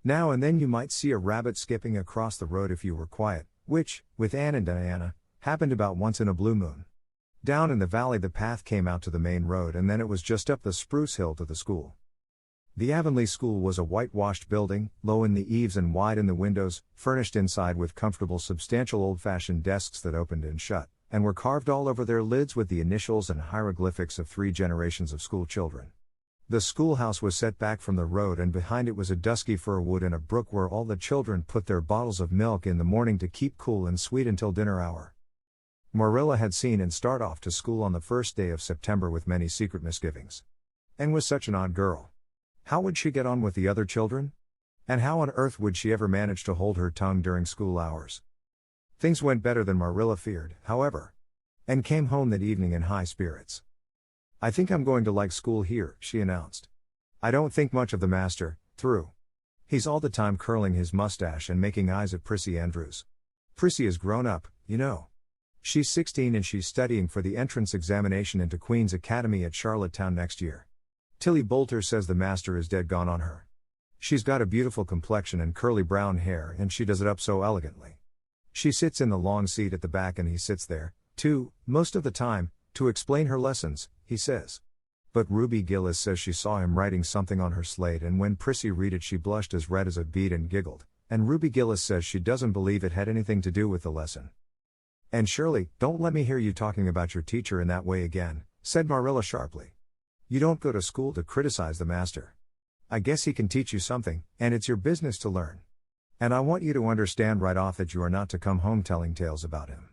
Now and then you might see a rabbit skipping across the road if you were quiet, which, with Anne and Diana, happened about once in a blue moon. Down in the valley the path came out to the main road and then it was just up the spruce hill to the school. The Avonlea School was a whitewashed building, low in the eaves and wide in the windows, furnished inside with comfortable substantial old-fashioned desks that opened and shut, and were carved all over their lids with the initials and hieroglyphics of 3 generations of school children. The schoolhouse was set back from the road and behind it was a dusky fir wood and a brook where all the children put their bottles of milk in the morning to keep cool and sweet until dinner hour. Marilla had seen Anne start off to school on the first day of September with many secret misgivings. Anne was such an odd girl. How would she get on with the other children? And how on earth would she ever manage to hold her tongue during school hours? Things went better than Marilla feared, however. Anne came home that evening in high spirits. I think I'm going to like school here, she announced. I don't think much of the master, through. He's all the time curling his mustache and making eyes at Prissy Andrews. Prissy is grown up, you know. She's 16 and she's studying for the entrance examination into Queen's Academy at Charlottetown next year. Tilly Boulter says the master is dead gone on her. She's got a beautiful complexion and curly brown hair and she does it up so elegantly. She sits in the long seat at the back and he sits there, too, most of the time, to explain her lessons, he says. But Ruby Gillis says she saw him writing something on her slate and when Prissy read it she blushed as red as a beet and giggled, and Ruby Gillis says she doesn't believe it had anything to do with the lesson. And Shirley, don't let me hear you talking about your teacher in that way again, said Marilla sharply. You don't go to school to criticize the master. I guess he can teach you something, and it's your business to learn. And I want you to understand right off that you are not to come home telling tales about him.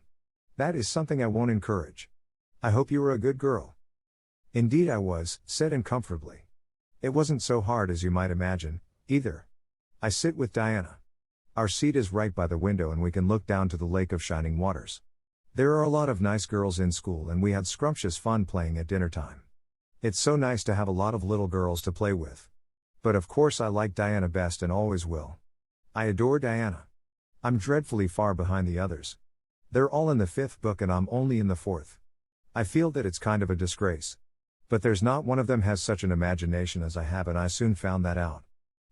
That is something I won't encourage. I hope you were a good girl. Indeed I was, said Anne comfortably. It wasn't so hard as you might imagine, either. I sit with Diana. Our seat is right by the window and we can look down to the lake of shining waters. There are a lot of nice girls in school and we had scrumptious fun playing at dinner time. It's so nice to have a lot of little girls to play with. But of course I like Diana best and always will. I adore Diana. I'm dreadfully far behind the others. They're all in the 5th book and I'm only in the 4th. I feel that it's kind of a disgrace. But there's not one of them has such an imagination as I have, and I soon found that out.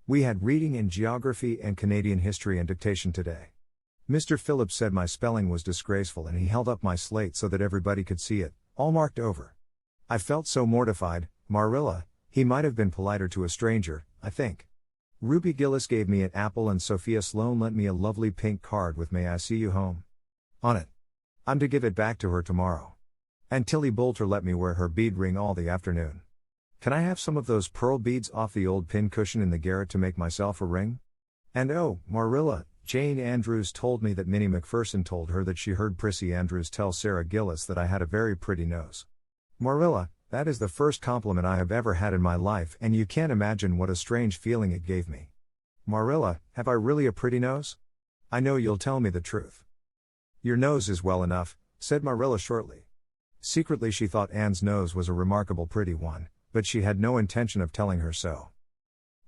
We had reading and geography and Canadian history and dictation today. Mr. Phillips said my spelling was disgraceful and he held up my slate so that everybody could see it, all marked over. I felt so mortified. Marilla, he might have been politer to a stranger, I think. Ruby Gillis gave me an apple and Sophia Sloane lent me a lovely pink card with "May I see you home" on it. I'm to give it back to her tomorrow. And Tilly Boulter let me wear her bead ring all the afternoon. Can I have some of those pearl beads off the old pin cushion in the garret to make myself a ring? And oh, Marilla, Jane Andrews told me that Minnie McPherson told her that she heard Prissy Andrews tell Sarah Gillis that I had a very pretty nose. Marilla, that is the first compliment I have ever had in my life, and you can't imagine what a strange feeling it gave me. Marilla, have I really a pretty nose? I know you'll tell me the truth. Your nose is well enough, said Marilla shortly. Secretly she thought Anne's nose was a remarkable pretty one, but she had no intention of telling her so.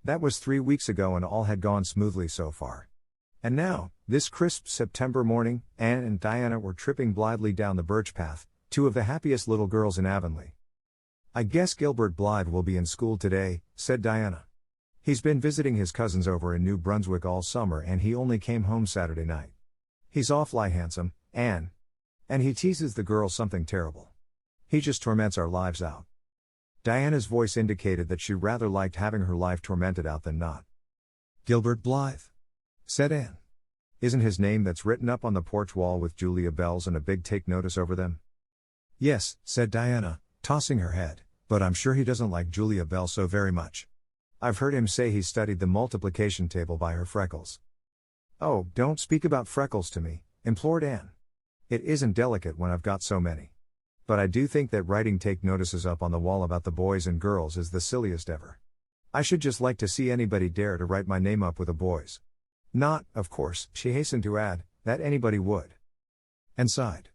That was 3 weeks ago and all had gone smoothly so far. And now, this crisp September morning, Anne and Diana were tripping blithely down the birch path, 2 of the happiest little girls in Avonlea. I guess Gilbert Blythe will be in school today, said Diana. He's been visiting his cousins over in New Brunswick all summer and he only came home Saturday night. He's awfully handsome, Anne. And he teases the girls something terrible. He just torments our lives out. Diana's voice indicated that she rather liked having her life tormented out than not. Gilbert Blythe, said Anne. Isn't his name that's written up on the porch wall with Julia bells and a big take notice over them? Yes, said Diana, tossing her head, but I'm sure he doesn't like Julia Bell so very much. I've heard him say he studied the multiplication table by her freckles. Oh, don't speak about freckles to me, implored Anne. It isn't delicate when I've got so many. But I do think that writing take notices up on the wall about the boys and girls is the silliest ever. I should just like to see anybody dare to write my name up with a boy's. Not, of course, she hastened to add, that anybody would. And sighed.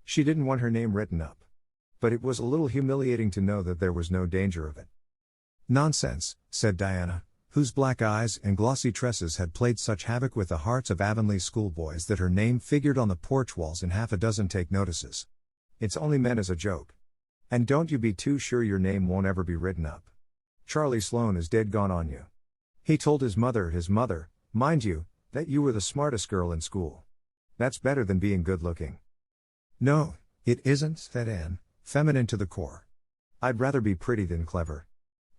She didn't want her name written up. But it was a little humiliating to know that there was no danger of it. Nonsense, said Diana, whose black eyes and glossy tresses had played such havoc with the hearts of Avonlea schoolboys that her name figured on the porch walls in half a dozen take notices. It's only meant as a joke. And don't you be too sure your name won't ever be written up. Charlie Sloane is dead gone on you. He told his mother, mind you, that you were the smartest girl in school. That's better than being good looking. No, it isn't, said Anne, feminine to the core. I'd rather be pretty than clever.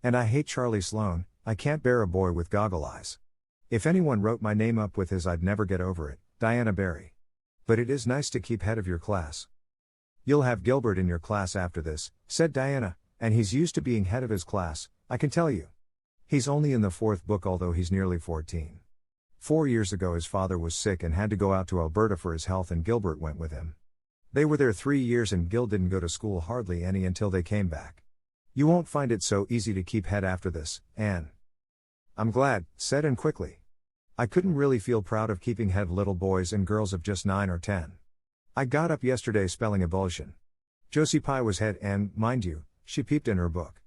And I hate Charlie Sloane, I can't bear a boy with goggle eyes. If anyone wrote my name up with his I'd never get over it, Diana Barry. But it is nice to keep head of your class. You'll have Gilbert in your class after this, said Diana, and he's used to being head of his class, I can tell you. He's only in the 4th book although he's nearly 14. 4 years ago his father was sick and had to go out to Alberta for his health and Gilbert went with him. They were there 3 years and Gil didn't go to school hardly any until they came back. You won't find it so easy to keep head after this, Anne. I'm glad, said Anne quickly. I couldn't really feel proud of keeping head of little boys and girls of just 9 or 10. I got up yesterday spelling ebullition. Josie Pye was head and, mind you, she peeped in her book.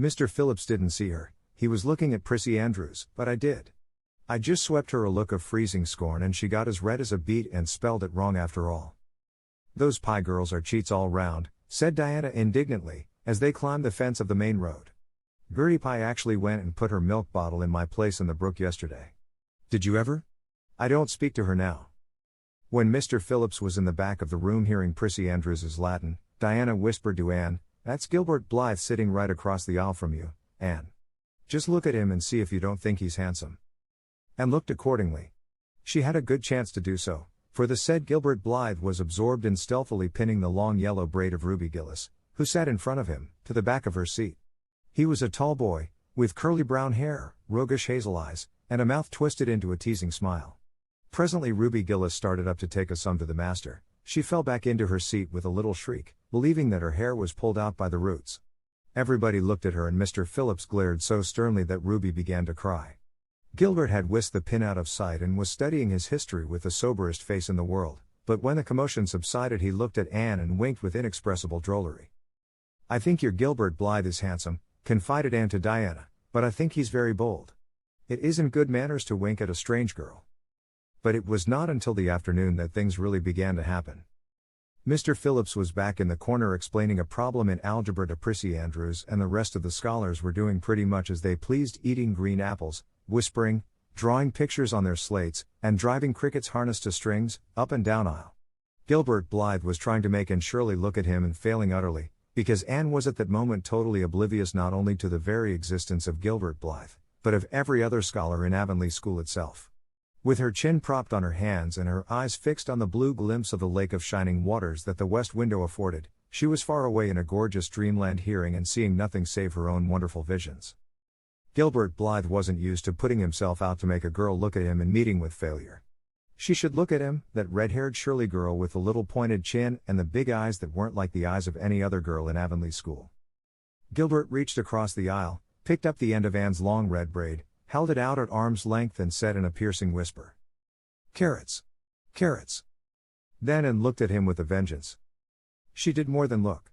Mr. Phillips didn't see her, he was looking at Prissy Andrews, but I did. I just swept her a look of freezing scorn and she got as red as a beet and spelled it wrong after all. Those Pye girls are cheats all round, said Diana indignantly, as they climbed the fence of the main road. Gertie Pye actually went and put her milk bottle in my place in the brook yesterday. Did you ever? I don't speak to her now. When Mr. Phillips was in the back of the room hearing Prissy Andrews's Latin, Diana whispered to Anne, that's Gilbert Blythe sitting right across the aisle from you, Anne. Just look at him and see if you don't think he's handsome. And looked accordingly. She had a good chance to do so, for the said Gilbert Blythe was absorbed in stealthily pinning the long yellow braid of Ruby Gillis, who sat in front of him, to the back of her seat. He was a tall boy, with curly brown hair, roguish hazel eyes, and a mouth twisted into a teasing smile. Presently Ruby Gillis started up to take a sum to the master. She fell back into her seat with a little shriek, believing that her hair was pulled out by the roots. Everybody looked at her and Mr. Phillips glared so sternly that Ruby began to cry. Gilbert had whisked the pin out of sight and was studying his history with the soberest face in the world, but when the commotion subsided he looked at Anne and winked with inexpressible drollery. I think your Gilbert Blythe is handsome, confided Anne to Diana, But I think he's very bold. It isn't good manners to wink at a strange girl. But it was not until the afternoon that things really began to happen. Mr. Phillips was back in the corner explaining a problem in algebra to Prissy Andrews, and the rest of the scholars were doing pretty much as they pleased, eating green apples, whispering, drawing pictures on their slates, and driving crickets harnessed to strings, up and down aisle. Gilbert Blythe was trying to make Anne Shirley look at him and failing utterly, because Anne was at that moment totally oblivious not only to the very existence of Gilbert Blythe, but of every other scholar in Avonlea School itself. With her chin propped on her hands and her eyes fixed on the blue glimpse of the lake of shining waters that the west window afforded, she was far away in a gorgeous dreamland, hearing and seeing nothing save her own wonderful visions. Gilbert Blythe wasn't used to putting himself out to make a girl look at him and meeting with failure. She should look at him, that red-haired Shirley girl with the little pointed chin and the big eyes that weren't like the eyes of any other girl in Avonlea School. Gilbert reached across the aisle, picked up the end of Anne's long red braid, held it out at arm's length and said in a piercing whisper, "Carrots. Carrots." Then Anne looked at him with a vengeance. She did more than look.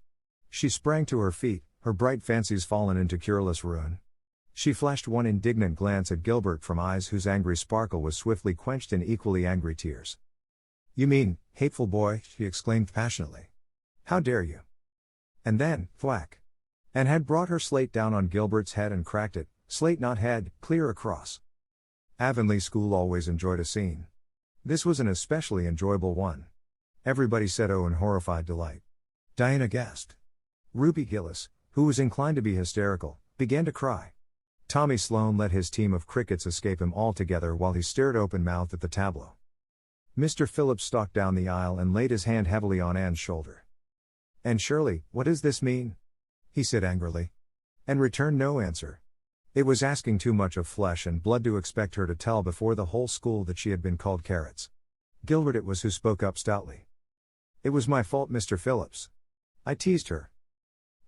She sprang to her feet, her bright fancies fallen into cureless ruin. She flashed one indignant glance at Gilbert from eyes whose angry sparkle was swiftly quenched in equally angry tears. "You mean, hateful boy," she exclaimed passionately. "How dare you?" And then, thwack! Anne had brought her slate down on Gilbert's head and cracked it, slate not head, clear across. Avonlea School always enjoyed a scene. This was an especially enjoyable one. Everybody said oh in horrified delight. Diana gasped. Ruby Gillis, who was inclined to be hysterical, began to cry. Tommy Sloane let his team of crickets escape him altogether while he stared open-mouthed at the tableau. Mr. Phillips stalked down the aisle and laid his hand heavily on Anne's shoulder. "Anne Shirley, what does this mean?" he said angrily. And returned no answer. It was asking too much of flesh and blood to expect her to tell before the whole school that she had been called carrots. Gilbert it was who spoke up stoutly. "It was my fault, Mr. Phillips. I teased her."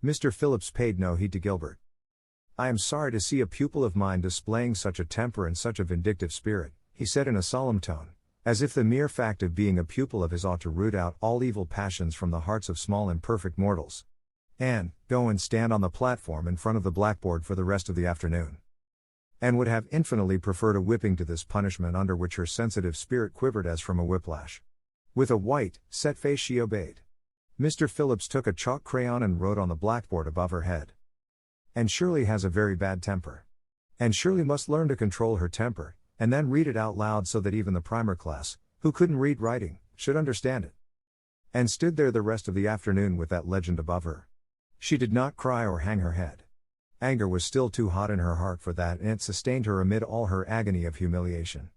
Mr. Phillips paid no heed to Gilbert. "I am sorry to see a pupil of mine displaying such a temper and such a vindictive spirit," he said in a solemn tone, as if the mere fact of being a pupil of his ought to root out all evil passions from the hearts of small imperfect mortals. "Anne, go and stand on the platform in front of the blackboard for the rest of the afternoon." Anne would have infinitely preferred a whipping to this punishment, under which her sensitive spirit quivered as from a whiplash. With a white, set face she obeyed. Mr. Phillips took a chalk crayon and wrote on the blackboard above her head. "Anne Shirley has a very bad temper. Anne Shirley must learn to control her temper, and then read it out loud so that even the primer class, who couldn't read writing, should understand it." And stood there the rest of the afternoon with that legend above her. She did not cry or hang her head. Anger was still too hot in her heart for that, and it sustained her amid all her agony of humiliation.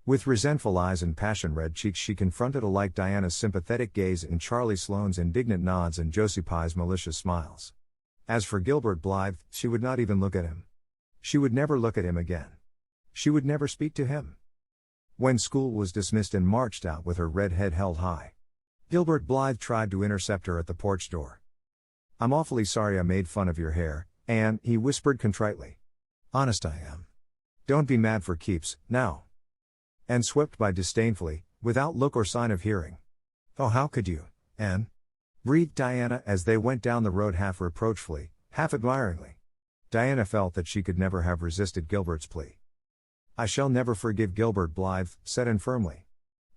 With resentful eyes and passion-red cheeks she confronted alike Diana's sympathetic gaze and Charlie Sloane's indignant nods and Josie Pye's malicious smiles. As for Gilbert Blythe, she would not even look at him. She would never look at him again. She would never speak to him. When school was dismissed and marched out with her red head held high, Gilbert Blythe tried to intercept her at the porch door. "I'm awfully sorry I made fun of your hair, Anne," he whispered contritely. "Honest I am. Don't be mad for keeps, now." Anne swept by disdainfully, without look or sign of hearing. "Oh, how could you, Anne?" breathed Diana as they went down the road, half reproachfully, half admiringly. Diana felt that she could never have resisted Gilbert's plea. "I shall never forgive Gilbert Blythe," said Anne firmly.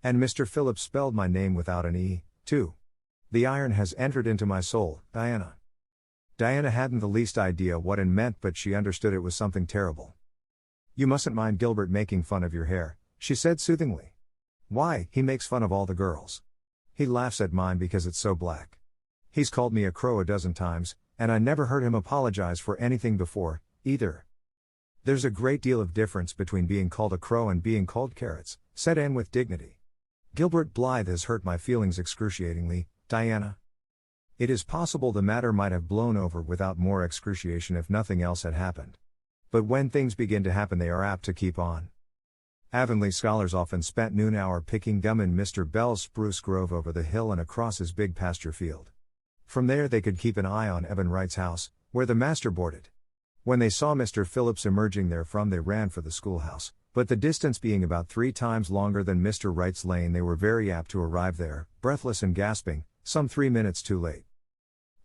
"And Mr. Phillips spelled my name without an E, too. The iron has entered into my soul, Diana." Diana hadn't the least idea what Anne meant, but she understood it was something terrible. "You mustn't mind Gilbert making fun of your hair," she said soothingly. "Why, he makes fun of all the girls. He laughs at mine because it's so black. He's called me a crow a dozen times, and I never heard him apologize for anything before, either." "There's a great deal of difference between being called a crow and being called carrots," said Anne with dignity. "Gilbert Blythe has hurt my feelings excruciatingly, Diana. It is possible the matter might have blown over without more excruciation if nothing else had happened. But when things begin to happen they are apt to keep on." Avonlea scholars often spent noon hour picking gum in Mr. Bell's spruce grove over the hill and across his big pasture field. From there they could keep an eye on Eben Wright's house, where the master boarded. When they saw Mr. Phillips emerging therefrom they ran for the schoolhouse, but the distance being about 3 times longer than Mr. Wright's lane they were very apt to arrive there, breathless and gasping, some 3 minutes too late.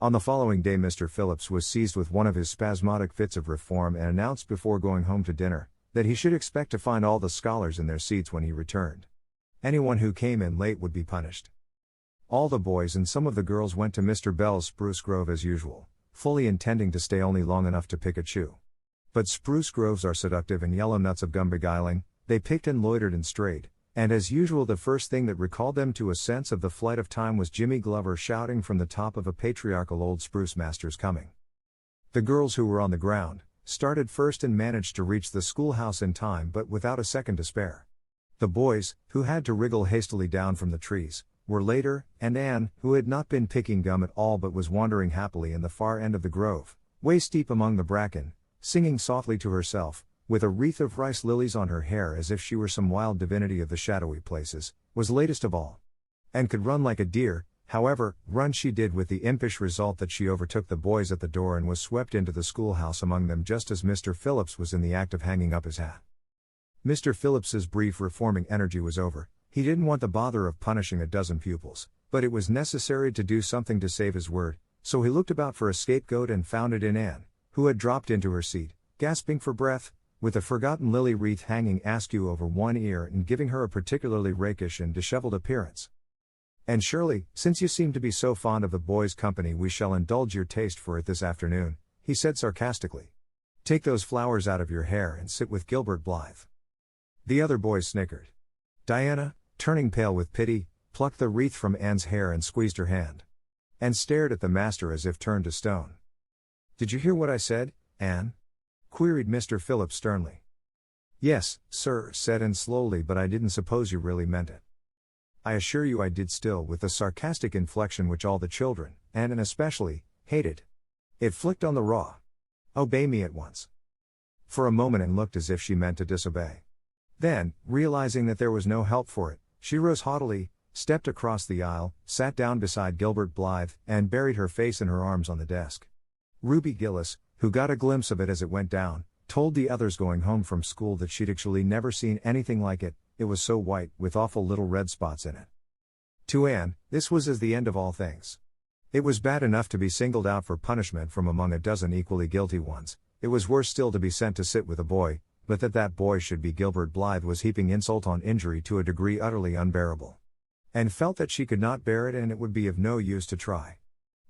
On the following day, Mr. Phillips was seized with one of his spasmodic fits of reform and announced before going home to dinner that he should expect to find all the scholars in their seats when he returned. Anyone who came in late would be punished. All the boys and some of the girls went to Mr. Bell's spruce grove as usual, fully intending to stay only long enough to pick a chew. But spruce groves are seductive and yellow nuts of gum beguiling. They picked and loitered and strayed, and as usual the first thing that recalled them to a sense of the flight of time was Jimmy Glover shouting from the top of a patriarchal old spruce master's coming. The girls who were on the ground started first and managed to reach the schoolhouse in time, but without a second to spare. The boys, who had to wriggle hastily down from the trees, were later, and Anne, who had not been picking gum at all but was wandering happily in the far end of the grove, waist deep among the bracken, singing softly to herself, with a wreath of rice lilies on her hair as if she were some wild divinity of the shadowy places, was latest of all. And could run like a deer. However, run she did, with the impish result that she overtook the boys at the door and was swept into the schoolhouse among them just as Mr. Phillips was in the act of hanging up his hat. Mr. Phillips's brief reforming energy was over. He didn't want the bother of punishing a dozen pupils, but it was necessary to do something to save his word, so he looked about for a scapegoat and found it in Anne, who had dropped into her seat, gasping for breath, with a forgotten lily wreath hanging askew over one ear and giving her a particularly rakish and disheveled appearance. "And surely, since you seem to be so fond of the boys' company, we shall indulge your taste for it this afternoon," he said sarcastically. "Take those flowers out of your hair and sit with Gilbert Blythe." The other boys snickered. Diana, turning pale with pity, plucked the wreath from Anne's hair and squeezed her hand. And stared at the master as if turned to stone. "Did you hear what I said, Anne?" queried Mr. Phillips sternly. "Yes, sir," said Anne slowly, "but I didn't suppose you really meant it." "I assure you I did," still with the sarcastic inflection which all the children, and especially, hated. It flicked on the raw. "Obey me at once." For a moment Anne looked as if she meant to disobey. Then, realizing that there was no help for it, she rose haughtily, stepped across the aisle, sat down beside Gilbert Blythe, and buried her face in her arms on the desk. Ruby Gillis, who got a glimpse of it as it went down, told the others going home from school that she'd actually never seen anything like it. It was so white, with awful little red spots in it. To Anne, this was as the end of all things. It was bad enough to be singled out for punishment from among a dozen equally guilty ones. It was worse still to be sent to sit with a boy, but that boy should be Gilbert Blythe was heaping insult on injury to a degree utterly unbearable. And felt that she could not bear it, and it would be of no use to try.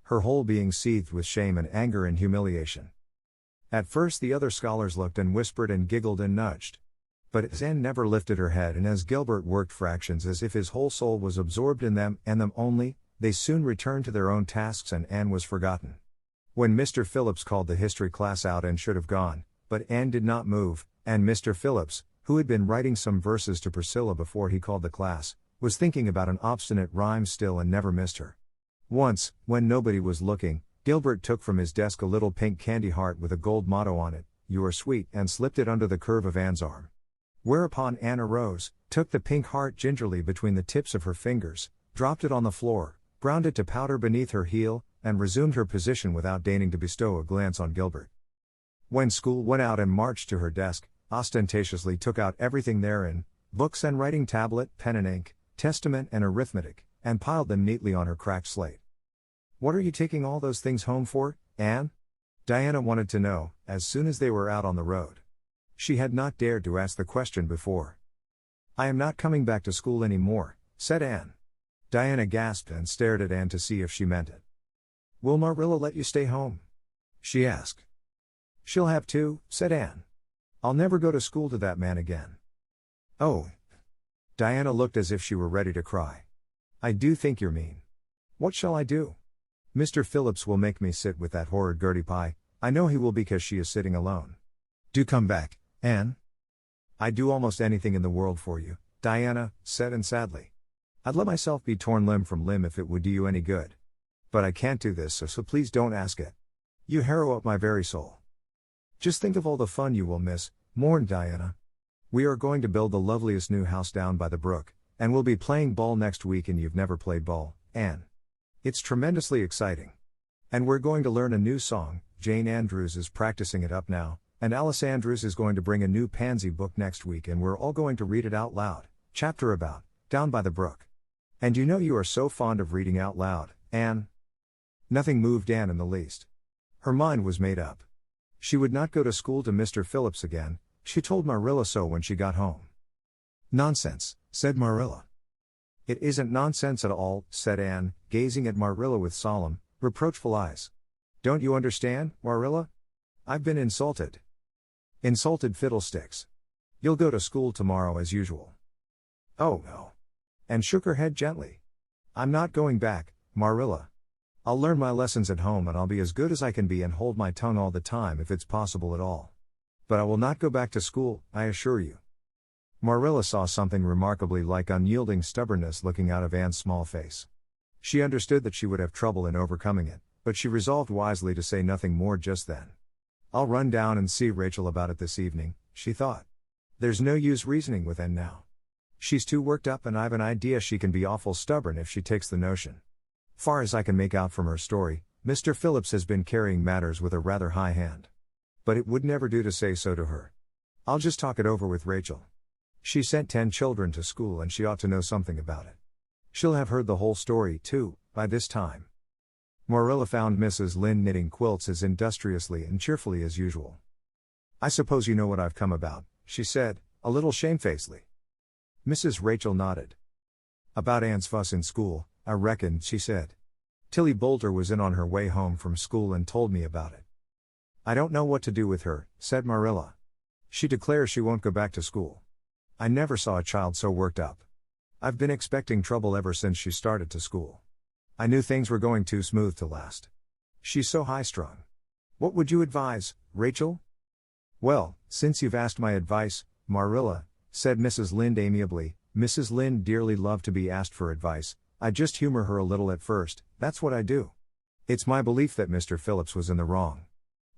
Her whole being seethed with shame and anger and humiliation. At first the other scholars looked and whispered and giggled and nudged. But as Anne never lifted her head, and as Gilbert worked fractions as if his whole soul was absorbed in them and them only, they soon returned to their own tasks and Anne was forgotten. When Mr. Phillips called the history class out, Anne should have gone, but Anne did not move, and Mr. Phillips, who had been writing some verses to Priscilla before he called the class, was thinking about an obstinate rhyme still and never missed her. Once, when nobody was looking, Gilbert took from his desk a little pink candy heart with a gold motto on it, "You are sweet," and slipped it under the curve of Anne's arm. Whereupon Anne arose, took the pink heart gingerly between the tips of her fingers, dropped it on the floor, ground it to powder beneath her heel, and resumed her position without deigning to bestow a glance on Gilbert. When school went out and marched to her desk, ostentatiously took out everything therein, books and writing tablet, pen and ink, testament and arithmetic, and piled them neatly on her cracked slate. "What are you taking all those things home for, Anne?" Diana wanted to know, as soon as they were out on the road. She had not dared to ask the question before. "I am not coming back to school any more," said Anne. Diana gasped and stared at Anne to see if she meant it. "Will Marilla let you stay home?" she asked. "She'll have to," said Anne. "I'll never go to school to that man again." "Oh." Diana looked as if she were ready to cry. "I do think you're mean. What shall I do? Mr. Phillips will make me sit with that horrid Gertie Pye. I know he will, because she is sitting alone. Do come back, Anne." "I'd do almost anything in the world for you," Diana said, and sadly. "I'd let myself be torn limb from limb if it would do you any good. But I can't do this, so please don't ask it. You harrow up my very soul. Just think of all the fun you will miss," mourned Diana. "We are going to build the loveliest new house down by the brook, and we'll be playing ball next week, and you've never played ball, Anne. It's tremendously exciting. And we're going to learn a new song. Jane Andrews is practicing it up now, and Alice Andrews is going to bring a new pansy book next week, and we're all going to read it out loud, chapter about, down by the brook. And you know you are so fond of reading out loud, Anne." Nothing moved Anne in the least. Her mind was made up. She would not go to school to Mr. Phillips again. She told Marilla so when she got home. Nonsense, said Marilla. It isn't nonsense at all, said Anne, gazing at Marilla with solemn, reproachful eyes. Don't you understand, Marilla? I've been insulted. Insulted fiddlesticks. You'll go to school tomorrow as usual. Oh no. Anne shook her head gently. I'm not going back, Marilla. I'll learn my lessons at home and I'll be as good as I can be and hold my tongue all the time if it's possible at all. But I will not go back to school, I assure you. Marilla saw something remarkably like unyielding stubbornness looking out of Anne's small face. She understood that she would have trouble in overcoming it, but she resolved wisely to say nothing more just then. I'll run down and see Rachel about it this evening, she thought. There's no use reasoning with Anne now. She's too worked up and I've an idea she can be awful stubborn if she takes the notion. Far as I can make out from her story, Mr. Phillips has been carrying matters with a rather high hand. But it would never do to say so to her. I'll just talk it over with Rachel. She sent 10 children to school and she ought to know something about it. She'll have heard the whole story, too, by this time. Marilla found Mrs. Lynde knitting quilts as industriously and cheerfully as usual. I suppose you know what I've come about, she said, a little shamefacedly. Mrs. Rachel nodded. About Anne's fuss in school, I reckon, she said. Tilly Boulter was in on her way home from school and told me about it. I don't know what to do with her, said Marilla. She declares she won't go back to school. I never saw a child so worked up. I've been expecting trouble ever since she started to school. I knew things were going too smooth to last. She's so high-strung. What would you advise, Rachel? Well, since you've asked my advice, Marilla, said Mrs. Lynde amiably, Mrs. Lynde dearly loved to be asked for advice. I just humor her a little at first, that's what I do. It's my belief that Mr. Phillips was in the wrong.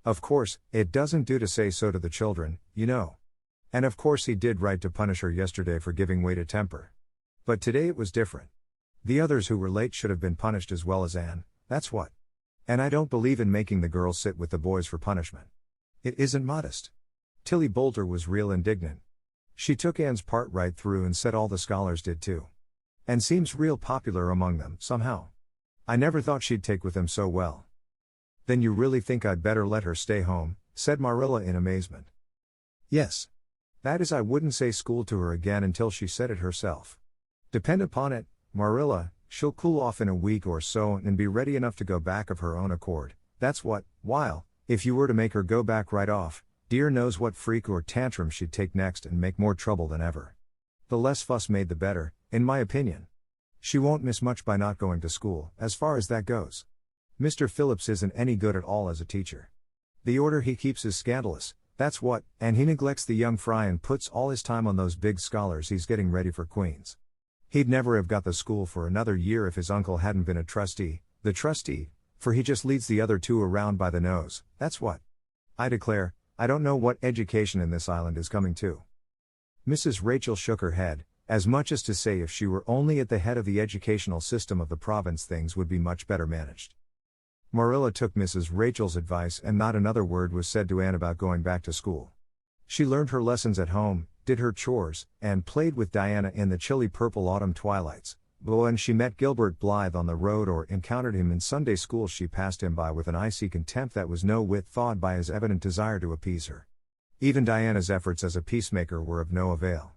Of course, it doesn't do to say so to the children, you know. And of course he did right to punish her yesterday for giving way to temper. But today it was different. The others who were late should have been punished as well as Anne, that's what. And I don't believe in making the girls sit with the boys for punishment. It isn't modest. Tilly Boulter was real indignant. She took Anne's part right through and said all the scholars did too. And seems real popular among them, somehow. I never thought she'd take with them so well. Then you really think I'd better let her stay home, said Marilla in amazement. Yes. That is, I wouldn't say school to her again until she said it herself. Depend upon it, Marilla, she'll cool off in a week or so and be ready enough to go back of her own accord, that's what, while, if you were to make her go back right off, dear knows what freak or tantrum she'd take next and make more trouble than ever. The less fuss made the better, in my opinion. She won't miss much by not going to school, as far as that goes. Mr. Phillips isn't any good at all as a teacher. The order he keeps is scandalous, that's what, and he neglects the young fry and puts all his time on those big scholars he's getting ready for Queen's. He'd never have got the school for another year if his uncle hadn't been a trustee, for he just leads the other two around by the nose, that's what. I declare, I don't know what education in this island is coming to. Mrs. Rachel shook her head, as much as to say if she were only at the head of the educational system of the province things would be much better managed. Marilla took Mrs. Rachel's advice and not another word was said to Anne about going back to school. She learned her lessons at home, did her chores, and played with Diana in the chilly purple autumn twilights. But when she met Gilbert Blythe on the road or encountered him in Sunday school, she passed him by with an icy contempt that was no whit thawed by his evident desire to appease her. Even Diana's efforts as a peacemaker were of no avail.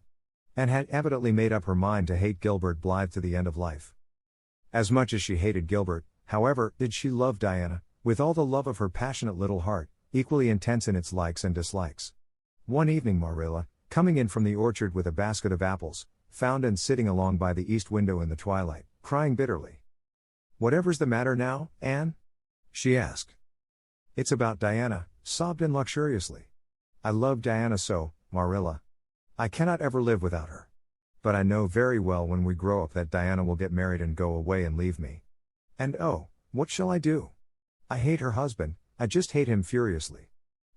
Anne had evidently made up her mind to hate Gilbert Blythe to the end of life. As much as she hated Gilbert, however, did she love Diana, with all the love of her passionate little heart, equally intense in its likes and dislikes. One evening Marilla, coming in from the orchard with a basket of apples, found Anne sitting along by the east window in the twilight, crying bitterly. "Whatever's the matter now, Anne?" she asked. "It's about Diana," sobbed Anne luxuriously. "I love Diana so, Marilla. I cannot ever live without her. But I know very well when we grow up that Diana will get married and go away and leave me. And oh, what shall I do? I hate her husband, I just hate him furiously.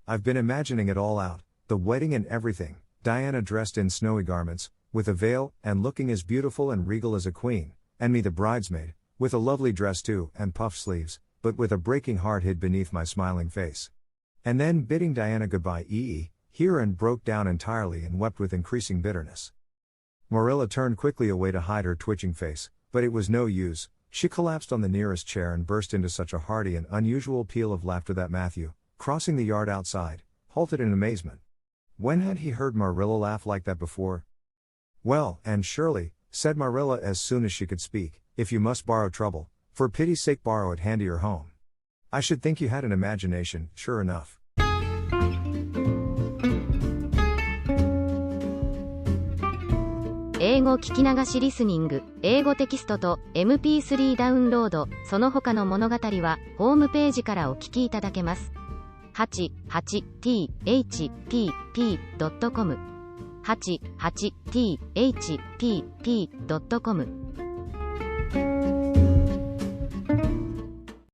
I've been imagining it all out, the wedding and everything, Diana dressed in snowy garments, with a veil, and looking as beautiful and regal as a queen, and me the bridesmaid, with a lovely dress too, and puffed sleeves, but with a breaking heart hid beneath my smiling face. And then bidding Diana goodbye here and broke down entirely and wept with increasing bitterness." Marilla turned quickly away to hide her twitching face, but it was no use, She collapsed on the nearest chair and burst into such a hearty and unusual peal of laughter that Matthew, crossing the yard outside, halted in amazement. When had he heard Marilla laugh like that before? Well, and surely, said Marilla as soon as she could speak, if you must borrow trouble, for pity's sake borrow it handier home. I should think you had an imagination, sure enough. 英語聞き流しリスニング、英語テキストと MP3 ダウンロード、その他の物語はホームページからお聞きいただけます。88thpp.com 88thpp.com